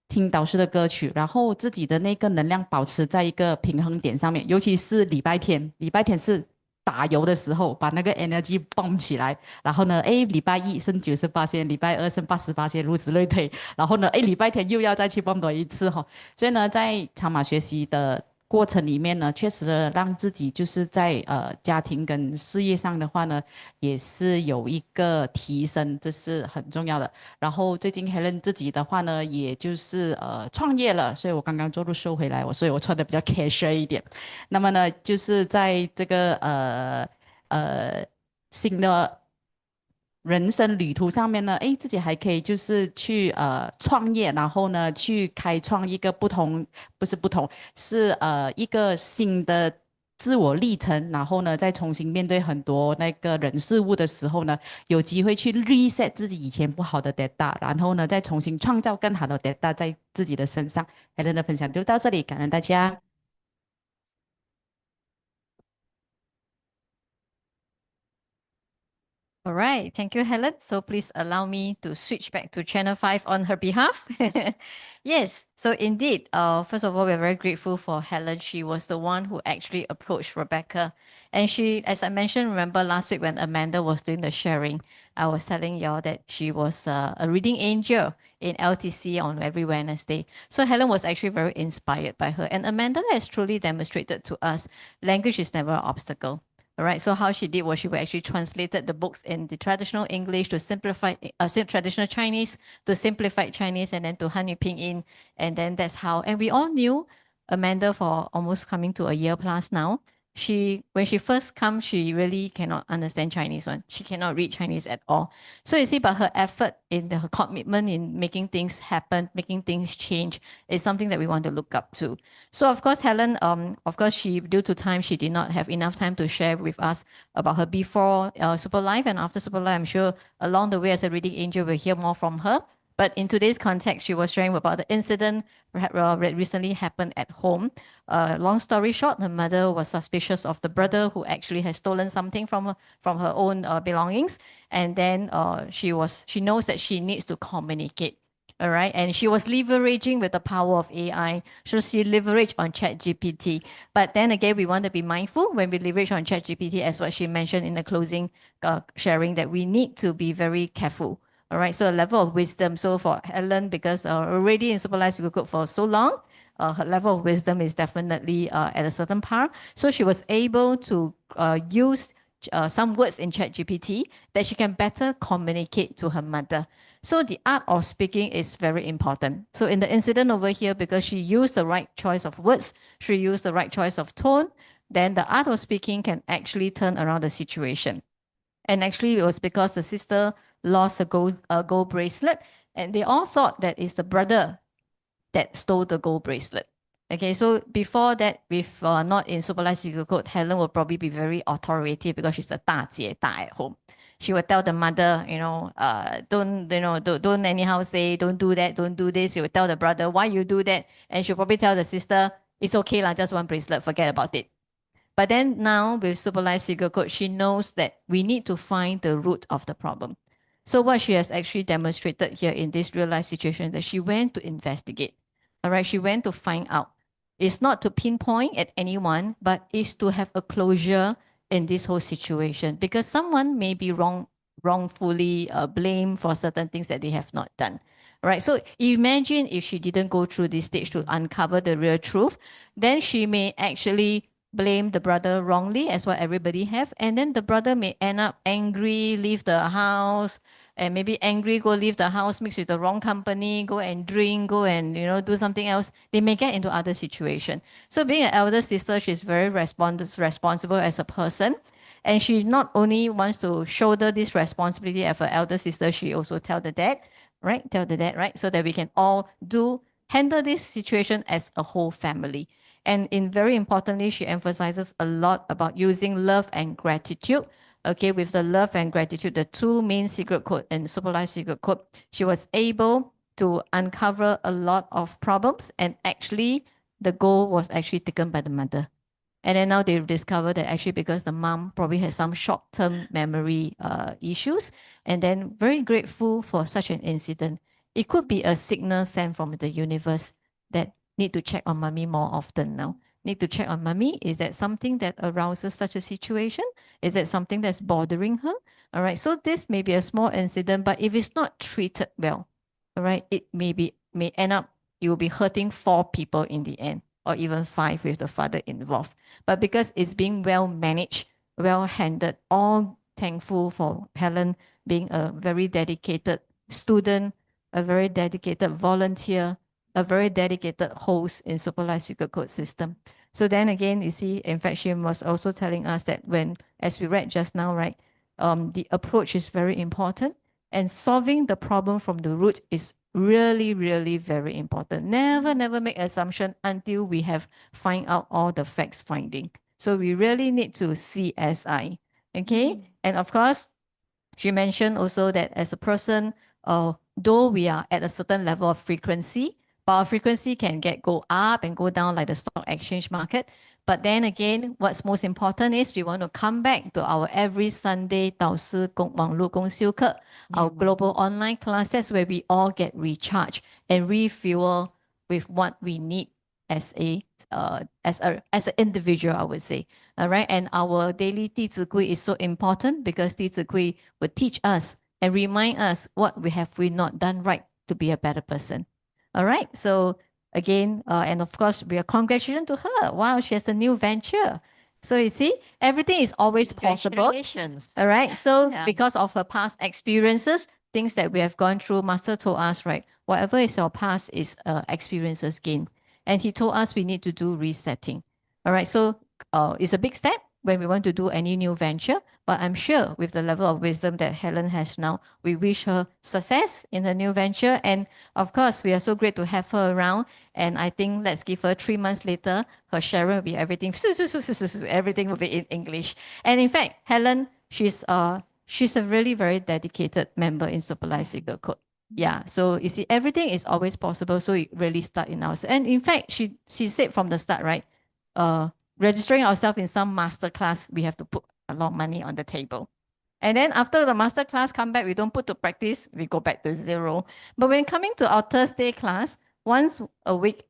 听导师的歌曲，然后自己的那个能量保持在一个平衡点上面，尤其是礼拜天，礼拜天是打油的时候，把那个 energy bomb 起来，然后呢，礼拜一剩98%，礼拜二剩88%，如此类推，然后呢，礼拜天又要再去 bomb 多一次所以呢，在长马学习的过程里面呢，确实的让自己就是在家庭跟事业上的话呢，也是有一个提升，这是很重要的。然后最近 Helen 自己的话呢，也就是创业了，所以我刚刚做入收回来，所以我穿的比较 casual 一点。那么呢，就是在这个新的人生旅途上面呢，自己还可以就是去创业，然后呢去开创一个不是不同，是一个新的自我历程，然后呢再重新面对很多那个人事物的时候呢，有机会去 reset 自己以前不好的 data，然后呢再重新创造更好的 data 在自己的身上。Helen 的分享就到这里，感恩大家。All right, thank you, Helen. So please allow me to switch back to channel 5 on her behalf. Yes, so indeed, first of all, we're very grateful for Helen. She was the one who actually approached Rebecca. And she, as I mentioned, remember last week when Amanda was doing the sharing, I was telling y'all that she was a reading angel in LTC on every Wednesday. So Helen was actually very inspired by her. And Amanda has truly demonstrated to us language is never an obstacle. All right, so how she did was she actually translated the books in the traditional English to simplify traditional Chinese to simplified Chinese and then to Hanyu Pinyin. And then that's how, and we all knew Amanda for almost coming to a year plus now. When she first comes, she really cannot understand Chinese one. She cannot read Chinese at all. So you see, but her effort her commitment in making things happen, making things change is something that we want to look up to. So of course, Helen, of course, due to time, she did not have enough time to share with us about her before Super Life and after Super Life. I'm sure along the way as a reading angel, we'll hear more from her. But in today's context, she was sharing about the incident that recently happened at home. Long story short, her mother was suspicious of the brother who actually has stolen something from her own belongings. And then she knows that she needs to communicate. All right. And she was leveraging with the power of AI. So she leveraged on ChatGPT. But then again, we want to be mindful when we leverage on ChatGPT, as what she mentioned in the closing sharing, that we need to be very careful. All right. So a level of wisdom. So for Helen, because already in supervised code for so long, her level of wisdom is definitely at a certain par. So she was able to use some words in ChatGPT that she can better communicate to her mother. So the art of speaking is very important. So in the incident over here, because she used the right choice of words, she used the right choice of tone, then the art of speaking can actually turn around the situation. And actually, it was because the sister lost a gold bracelet, and they all thought that it's the brother that stole the gold bracelet. Okay, so before that, with not in supervised secret code, Helen will probably be very authoritative because she's the 大姐大 at home. She will tell the mother, don't anyhow say, don't do that, don't do this. She will tell the brother, why you do that? And she'll probably tell the sister, it's okay lah, just one bracelet, forget about it. But then now with supervised secret code, she knows that we need to find the root of the problem. So what she has actually demonstrated here in this real life situation, that she went to investigate. All right, she went to find out. It's not to pinpoint at anyone, but it's to have a closure in this whole situation, because someone may be wrongfully blamed for certain things that they have not done. Right. So imagine if she didn't go through this stage to uncover the real truth, then she may actually blame the brother wrongly, as what everybody have, and then the brother may end up angry, leave the house, and maybe angry, go leave the house, mix with the wrong company, go and drink, go and do something else. They may get into other situation. So being an elder sister, she's very responsible as a person, and she not only wants to shoulder this responsibility as her elder sister, she also tell the dad, right? So that we can all handle this situation as a whole family. And very importantly, she emphasizes a lot about using love and gratitude. Okay, with the love and gratitude, the two main secret code and supervised secret code, she was able to uncover a lot of problems, and actually the goal was actually taken by the mother. And then now they discover that actually because the mom probably has some short-term memory issues, and then very grateful for such an incident. It could be a signal sent from the universe that need to check on mommy more often now. Need to check on mommy. Is that something that arouses such a situation? Is that something that's bothering her? All right. So this may be a small incident, but if it's not treated well, all right, it may end up, it will be hurting 4 people in the end, or even 5 with the father involved. But because it's being well managed, well handled, all thankful for Helen being a very dedicated student, a very dedicated volunteer, a very dedicated host in supervised secret code system. So then again, you see, in fact, she was also telling us that when, as we read just now, right, the approach is very important, and solving the problem from the root is really, really very important. Never make assumption until we have find out all the facts finding. So we really need to CSI. Okay. And of course, she mentioned also that as a person, though we are at a certain level of frequency, but our frequency can go up and go down like the stock exchange market. But then again, what's most important is we want to come back to our every Sunday 导师网络公修课, our global online class. That's where we all get recharged and refuel with what we need as an individual, I would say. All right. And our daily 弟子规 is so important because 弟子规 will teach us and remind us what we not done right to be a better person. All right. So again, and of course, we are congratulations to her. Wow, she has a new venture. So you see, everything is always possible. Congratulations. All right. So Yeah. because of her past experiences, things that we have gone through, Master told us, right, whatever is our past is experiences gained. And he told us we need to do resetting. All right. So it's a big step when we want to do any new venture. But I'm sure with the level of wisdom that Helen has now, we wish her success in her new venture. And of course, we are so great to have her around. And I think let's give her 3 months later, her sharing will be everything. Everything will be in English. And in fact, Helen, she's a really very dedicated member in supervised secret code. Yeah, so you see, everything is always possible. So it really start in ourselves. And in fact, she said from the start, right? Registering ourselves in some master class, we have to put a lot of money on the table. And then after the master class come back, we don't put to practice, we go back to 0. But when coming to our Thursday class, once a week,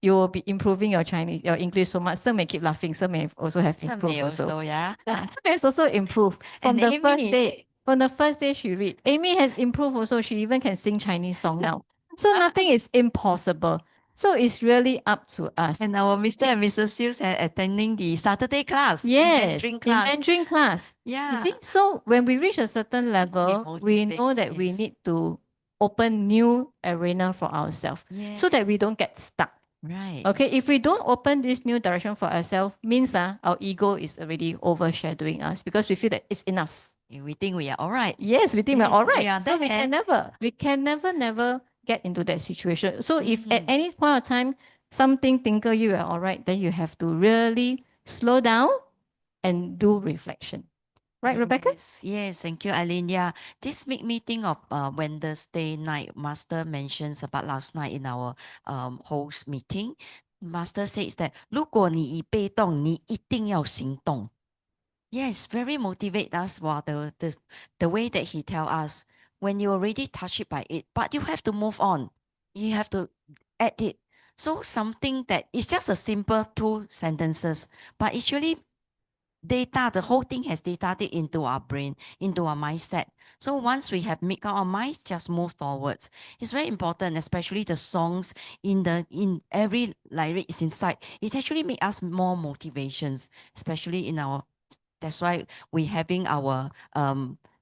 you will be improving your Chinese, your English so much. Some may keep laughing, some may also have Some improved may also. also, yeah. Some has also improved. From And the Amy- first day, from the first day she read. Amy has improved also. She even can sing Chinese song now. So nothing is impossible. So it's really up to us. And our Mr. and Mrs. Seuss are attending the Saturday class. Yes, Mandarin class. Mandarin class. Yeah. You see, so when we reach a certain level, we know motivates, that we yes. need to open new arena for ourselves so that we don't get stuck. Right. Okay, if we don't open this new direction for ourselves, means our ego is already overshadowing us because we feel that it's enough. We think we are all right. Yes, we think we're Yes, all we right. are So we can never get into that situation. So if at any point of time something tinkle you are all right, then you have to really slow down and do reflection. Right, Rebecca? Yes, thank you, Eileen. Yeah, this make me think of Wednesday night. Master mentions about last night in our host meeting. Master says that 如果你已被动，你一定要行动。Yes, very motivate us. Wow, the way that he tell us when you already touch it by it, but you have to move on. You have to add it. So something that is just a simple 2 sentences, but actually data, the whole thing has data into our brain, into our mindset. So once we have made up our minds, just move forwards. It's very important, especially the songs in every lyrics inside. It actually make us more motivations, especially in our. That's why we having our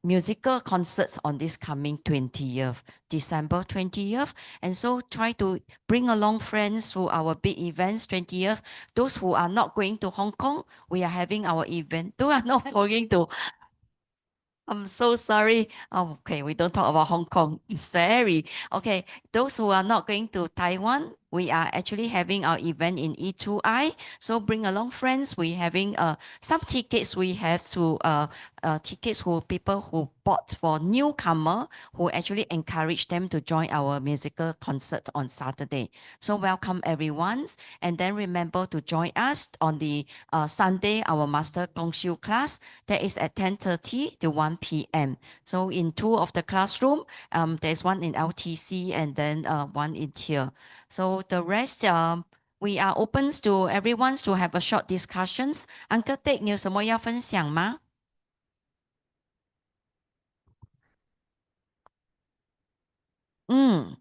musical concerts on this coming 20th, December 20th. And so try to bring along friends to our big events 20th. Those who are not going to Hong Kong, we are having our event. Those are not going to, I'm so sorry. Oh, okay, we don't talk about Hong Kong. It's very, okay. Those who are not going to Taiwan, we are actually having our event in E2I. So bring along friends. We having some tickets. We have to tickets who people who bought for newcomer who actually encourage them to join our musical concert on Saturday. So welcome everyone, and then remember to join us on the Sunday our master Gong Xiu class that is at 10:30 to 1 p.m. So in 2 of the classroom, there's one in LTC and then one in here. So the rest, we are open to everyone to have a short discussions. Uncle Ted, 你有什么要分享吗？嗯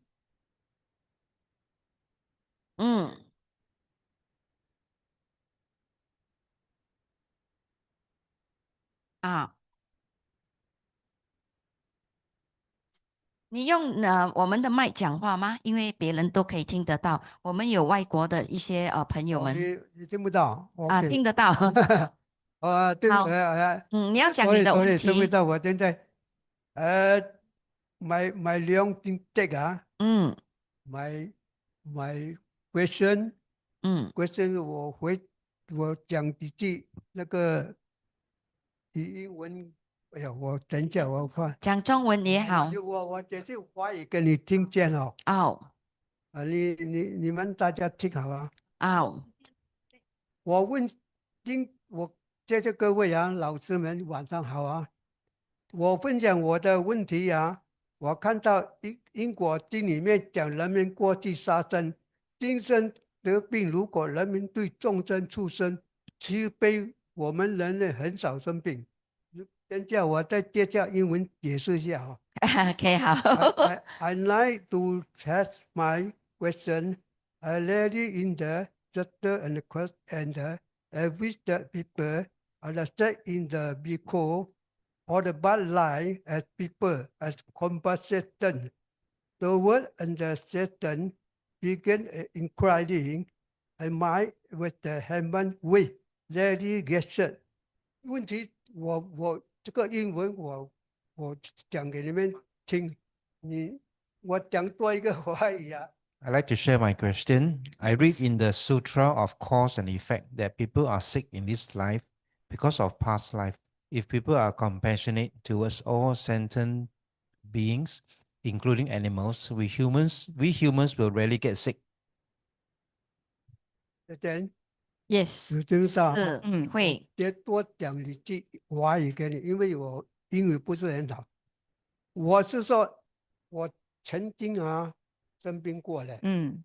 嗯啊，你用我们的麦讲话吗？因为别人都可以听得到。我们有外国的一些朋友们你听不到啊， ？OK 听得到。对，好你要讲你的问听不题。到，我现在my 两听这个啊，my question 我讲几句那个英文，哎呀，我等一下我看讲中文也好。我这是华语给你听见哦。哦。你们大家听好啊。哦。我谢谢各位啊，老师们晚上好啊。我分享我的问题啊。我看到因果经里面讲人民过去杀生，今生得病。如果人民对众生畜生慈悲，我们人类很少生病。等一下我再接下英文解释一下啊。OK 好。I'd like to ask my question. I read it in the chapter and the question, and I wish that people understand in the because or the bad line as people as compassion. The word understand begin inquiring a mind with the human way. Ready get 问题我这个英文我讲给你们听，我讲多一个华语啊。I'd like to share my question. I read in the Sutra of Cause and Effect that people are sick in this life because of past life. If people are compassionate towards all sentient beings, including animals, we humans will rarely get sick. Yes. 有听到？会。再多讲几句华语给你，因为英语不是很好。我是说，我曾经生病过了，嗯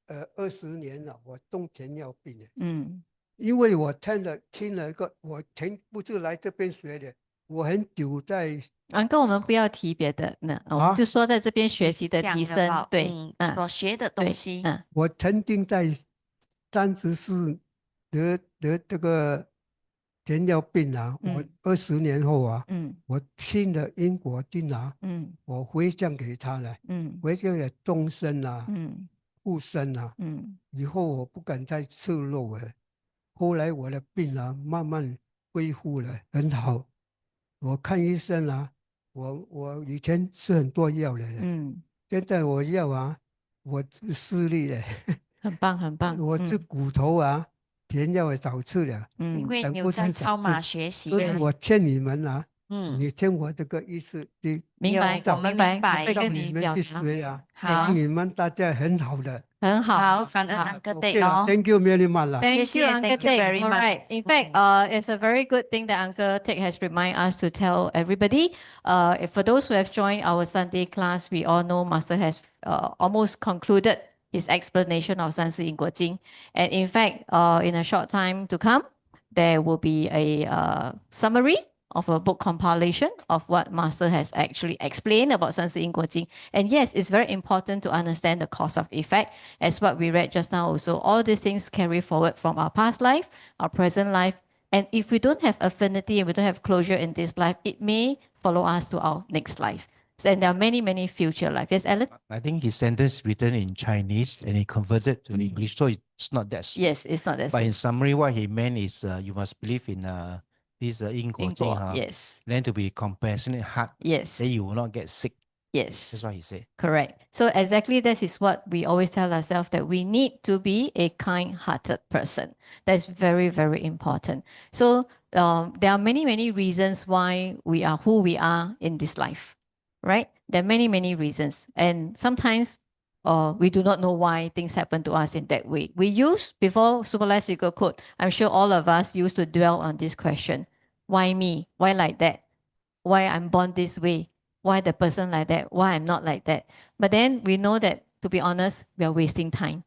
20年了，我中糖尿病了。嗯因为我听了一个，我不是来这边学的，我很久在，uncle，我们不要提别的，那我们就说在这边学习的提升，对，所学的东西。我曾经在34得这个糖尿病我20年后我听了英国经我回向给他了，回向给众生护身以后我不敢再吃肉了。后来我的病慢慢恢复了，很好。我看医生我以前吃很多药的，现在我药我视力了，很棒很棒。我这骨头甜药也少吃了，因为你有在超马学习，所以我劝你们你听我这个意思，明白，我们明白，会跟你们去学好，你们大家很好的。很好，好，感恩 Uncle Dick Thank you very much. Thank you, Uncle Thank you Dick. very All much. right. In fact, it's a very good thing that Uncle Dick has reminded us to tell everybody. For those who have joined our Sunday class, we all know Master has almost concluded his explanation of 三世因果经. And in fact, in a short time to come, there will be a summary of a book compilation of what Master has actually explained about 三世因果经. And yes, it's very important to understand the cause of effect, as what we read just now also. All these things carry forward from our past life, our present life, and if we don't have affinity and we don't have closure in this life, it may follow us to our next life. So, and there are many, many future life. Yes, Alan? I think his sentence written in Chinese and he converted to English, so it's not that small. Yes, it's not that But small. in summary, what he meant is you must believe in this 因果经 Yes. Then to be compassionate heart. Yes. Then you will not get sick. Yes. That's what he said. Correct. So exactly this is what we always tell ourselves, that we need to be a kind-hearted person. That's very, very important. So there are many, many reasons why we are who we are in this life, right? There are many, many reasons. And sometimes we do not know why things happen to us in that way. We used, before Superless Eagle Quote, I'm sure all of us used to dwell on this question. Why me? Why like that? Why I'm born this way? Why the person like that? Why I'm not like that? But then we know that, to be honest, we are wasting time,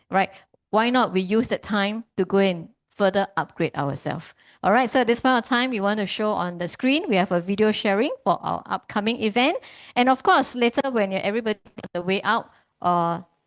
right? Why not we use that time to go and further upgrade ourselves? All right, so at this point of time, we want to show on the screen, we have a video sharing for our upcoming event. And of course, later when everybody on the way out,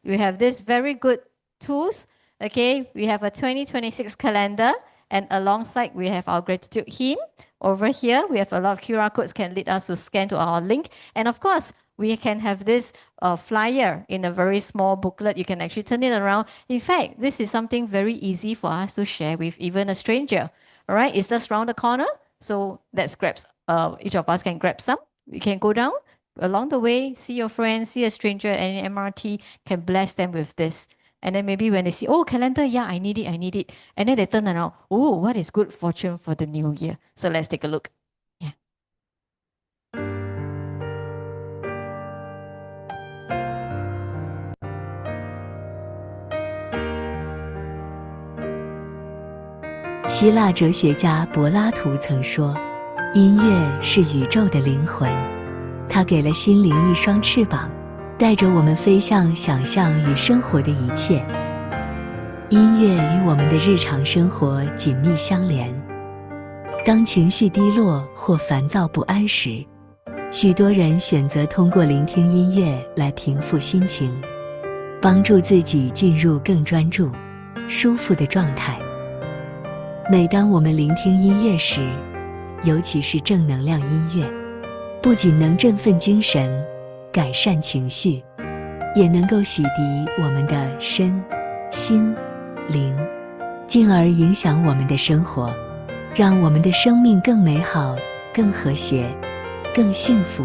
we have this very good tools. Okay, we have a 2026 calendar, and alongside we have our gratitude hymn. Over here, we have a lot of QR codes can lead us to scan to our link. And of course, we can have this flyer in a very small booklet. You can actually turn it around. In fact, this is something very easy for us to share with even a stranger. All right, it's just around the corner. So let's grab, each of us can grab some. We can go down along the way, see your friend, see a stranger at any MRT, can bless them with this. And then maybe when they see, oh, calendar, yeah, I need it. And then they turn around, oh, what is good fortune for the new year? So let's take a look. Yeah. 希腊哲学家柏拉图曾说，音乐是宇宙的灵魂，它给了心灵一双翅膀，带着我们飞向想象与生活的一切。音乐与我们的日常生活紧密相连。当情绪低落或烦躁不安时，许多人选择通过聆听音乐来平复心情，帮助自己进入更专注、舒服的状态。每当我们聆听音乐时，尤其是正能量音乐，不仅能振奋精神、改善情绪，也能够洗涤我们的身、心、灵，进而影响我们的生活，让我们的生命更美好、更和谐、更幸福。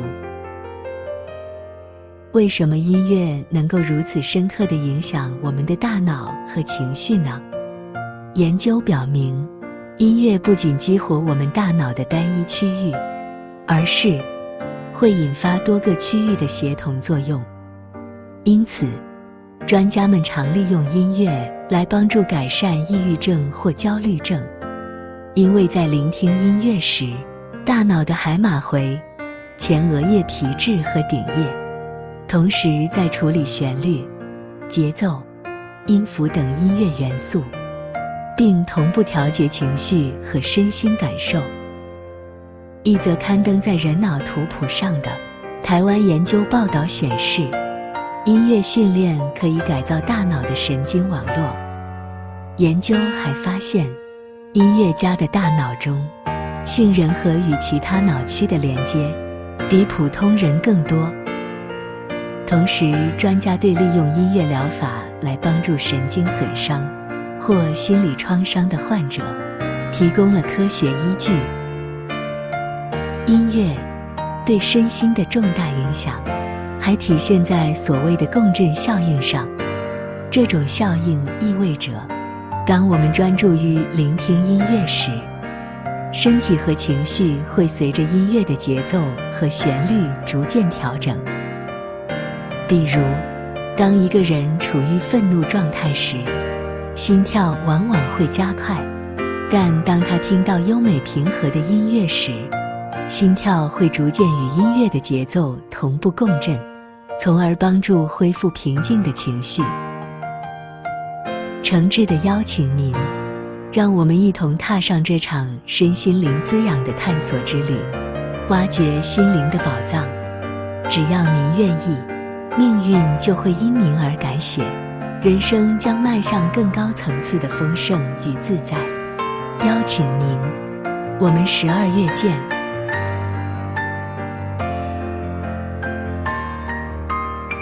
为什么音乐能够如此深刻地影响我们的大脑和情绪呢？研究表明，音乐不仅激活我们大脑的单一区域，而是会引发多个区域的协同作用。因此，专家们常利用音乐来帮助改善抑郁症或焦虑症，因为在聆听音乐时，大脑的海马回、前额叶皮质和顶叶，同时在处理旋律、节奏、音符等音乐元素，并同步调节情绪和身心感受。一则刊登在人脑图谱上的台湾研究报道显示，音乐训练可以改造大脑的神经网络。研究还发现，音乐家的大脑中杏仁核与其他脑区的连接比普通人更多。同时，专家对利用音乐疗法来帮助神经损伤或心理创伤的患者提供了科学依据。音乐对身心的重大影响还体现在所谓的共振效应上。这种效应意味着，当我们专注于聆听音乐时，身体和情绪会随着音乐的节奏和旋律逐渐调整。比如，当一个人处于愤怒状态时，心跳往往会加快，但当他听到优美平和的音乐时，心跳会逐渐与音乐的节奏同步共振，从而帮助恢复平静的情绪。诚挚地邀请您，让我们一同踏上这场身心灵滋养的探索之旅，挖掘心灵的宝藏。只要您愿意，命运就会因您而改写，人生将迈向更高层次的丰盛与自在。邀请您，我们12月见。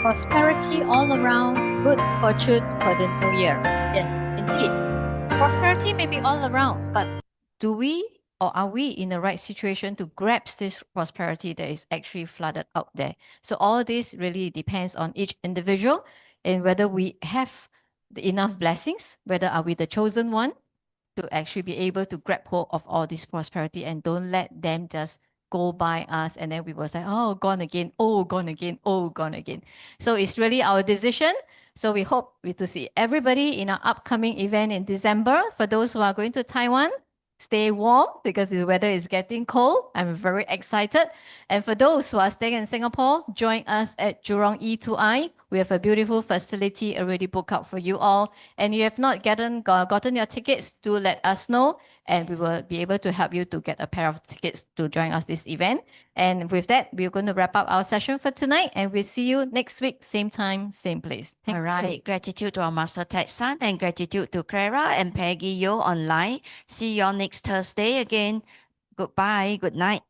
Prosperity all around, good fortune for the new year. Yes, indeed. Prosperity may be all around, but do we or are we in the right situation to grasp this prosperity that is actually flooded out there? So all this really depends on each individual and whether we have enough blessings, whether are we the chosen one to actually be able to grab hold of all this prosperity and don't let them just go by us and then we will say, oh, gone again, oh, gone again, oh, gone again. So it's really our decision. So we hope to see everybody in our upcoming event in December. For those who are going to Taiwan, stay warm because the weather is getting cold. I'm very excited. And for those who are staying in Singapore, join us at Jurong E2I. We have a beautiful facility already booked out for you all. And you have not gotten your tickets, do let us know. And we will be able to help you to get a pair of tickets to join us this event. And with that, we're going to wrap up our session for tonight. And we'll see you next week, same time, same place. All right. Gratitude to our Master Ted San and gratitude to Clara and Peggy Yo online. See you all next Thursday again. Goodbye. Good night.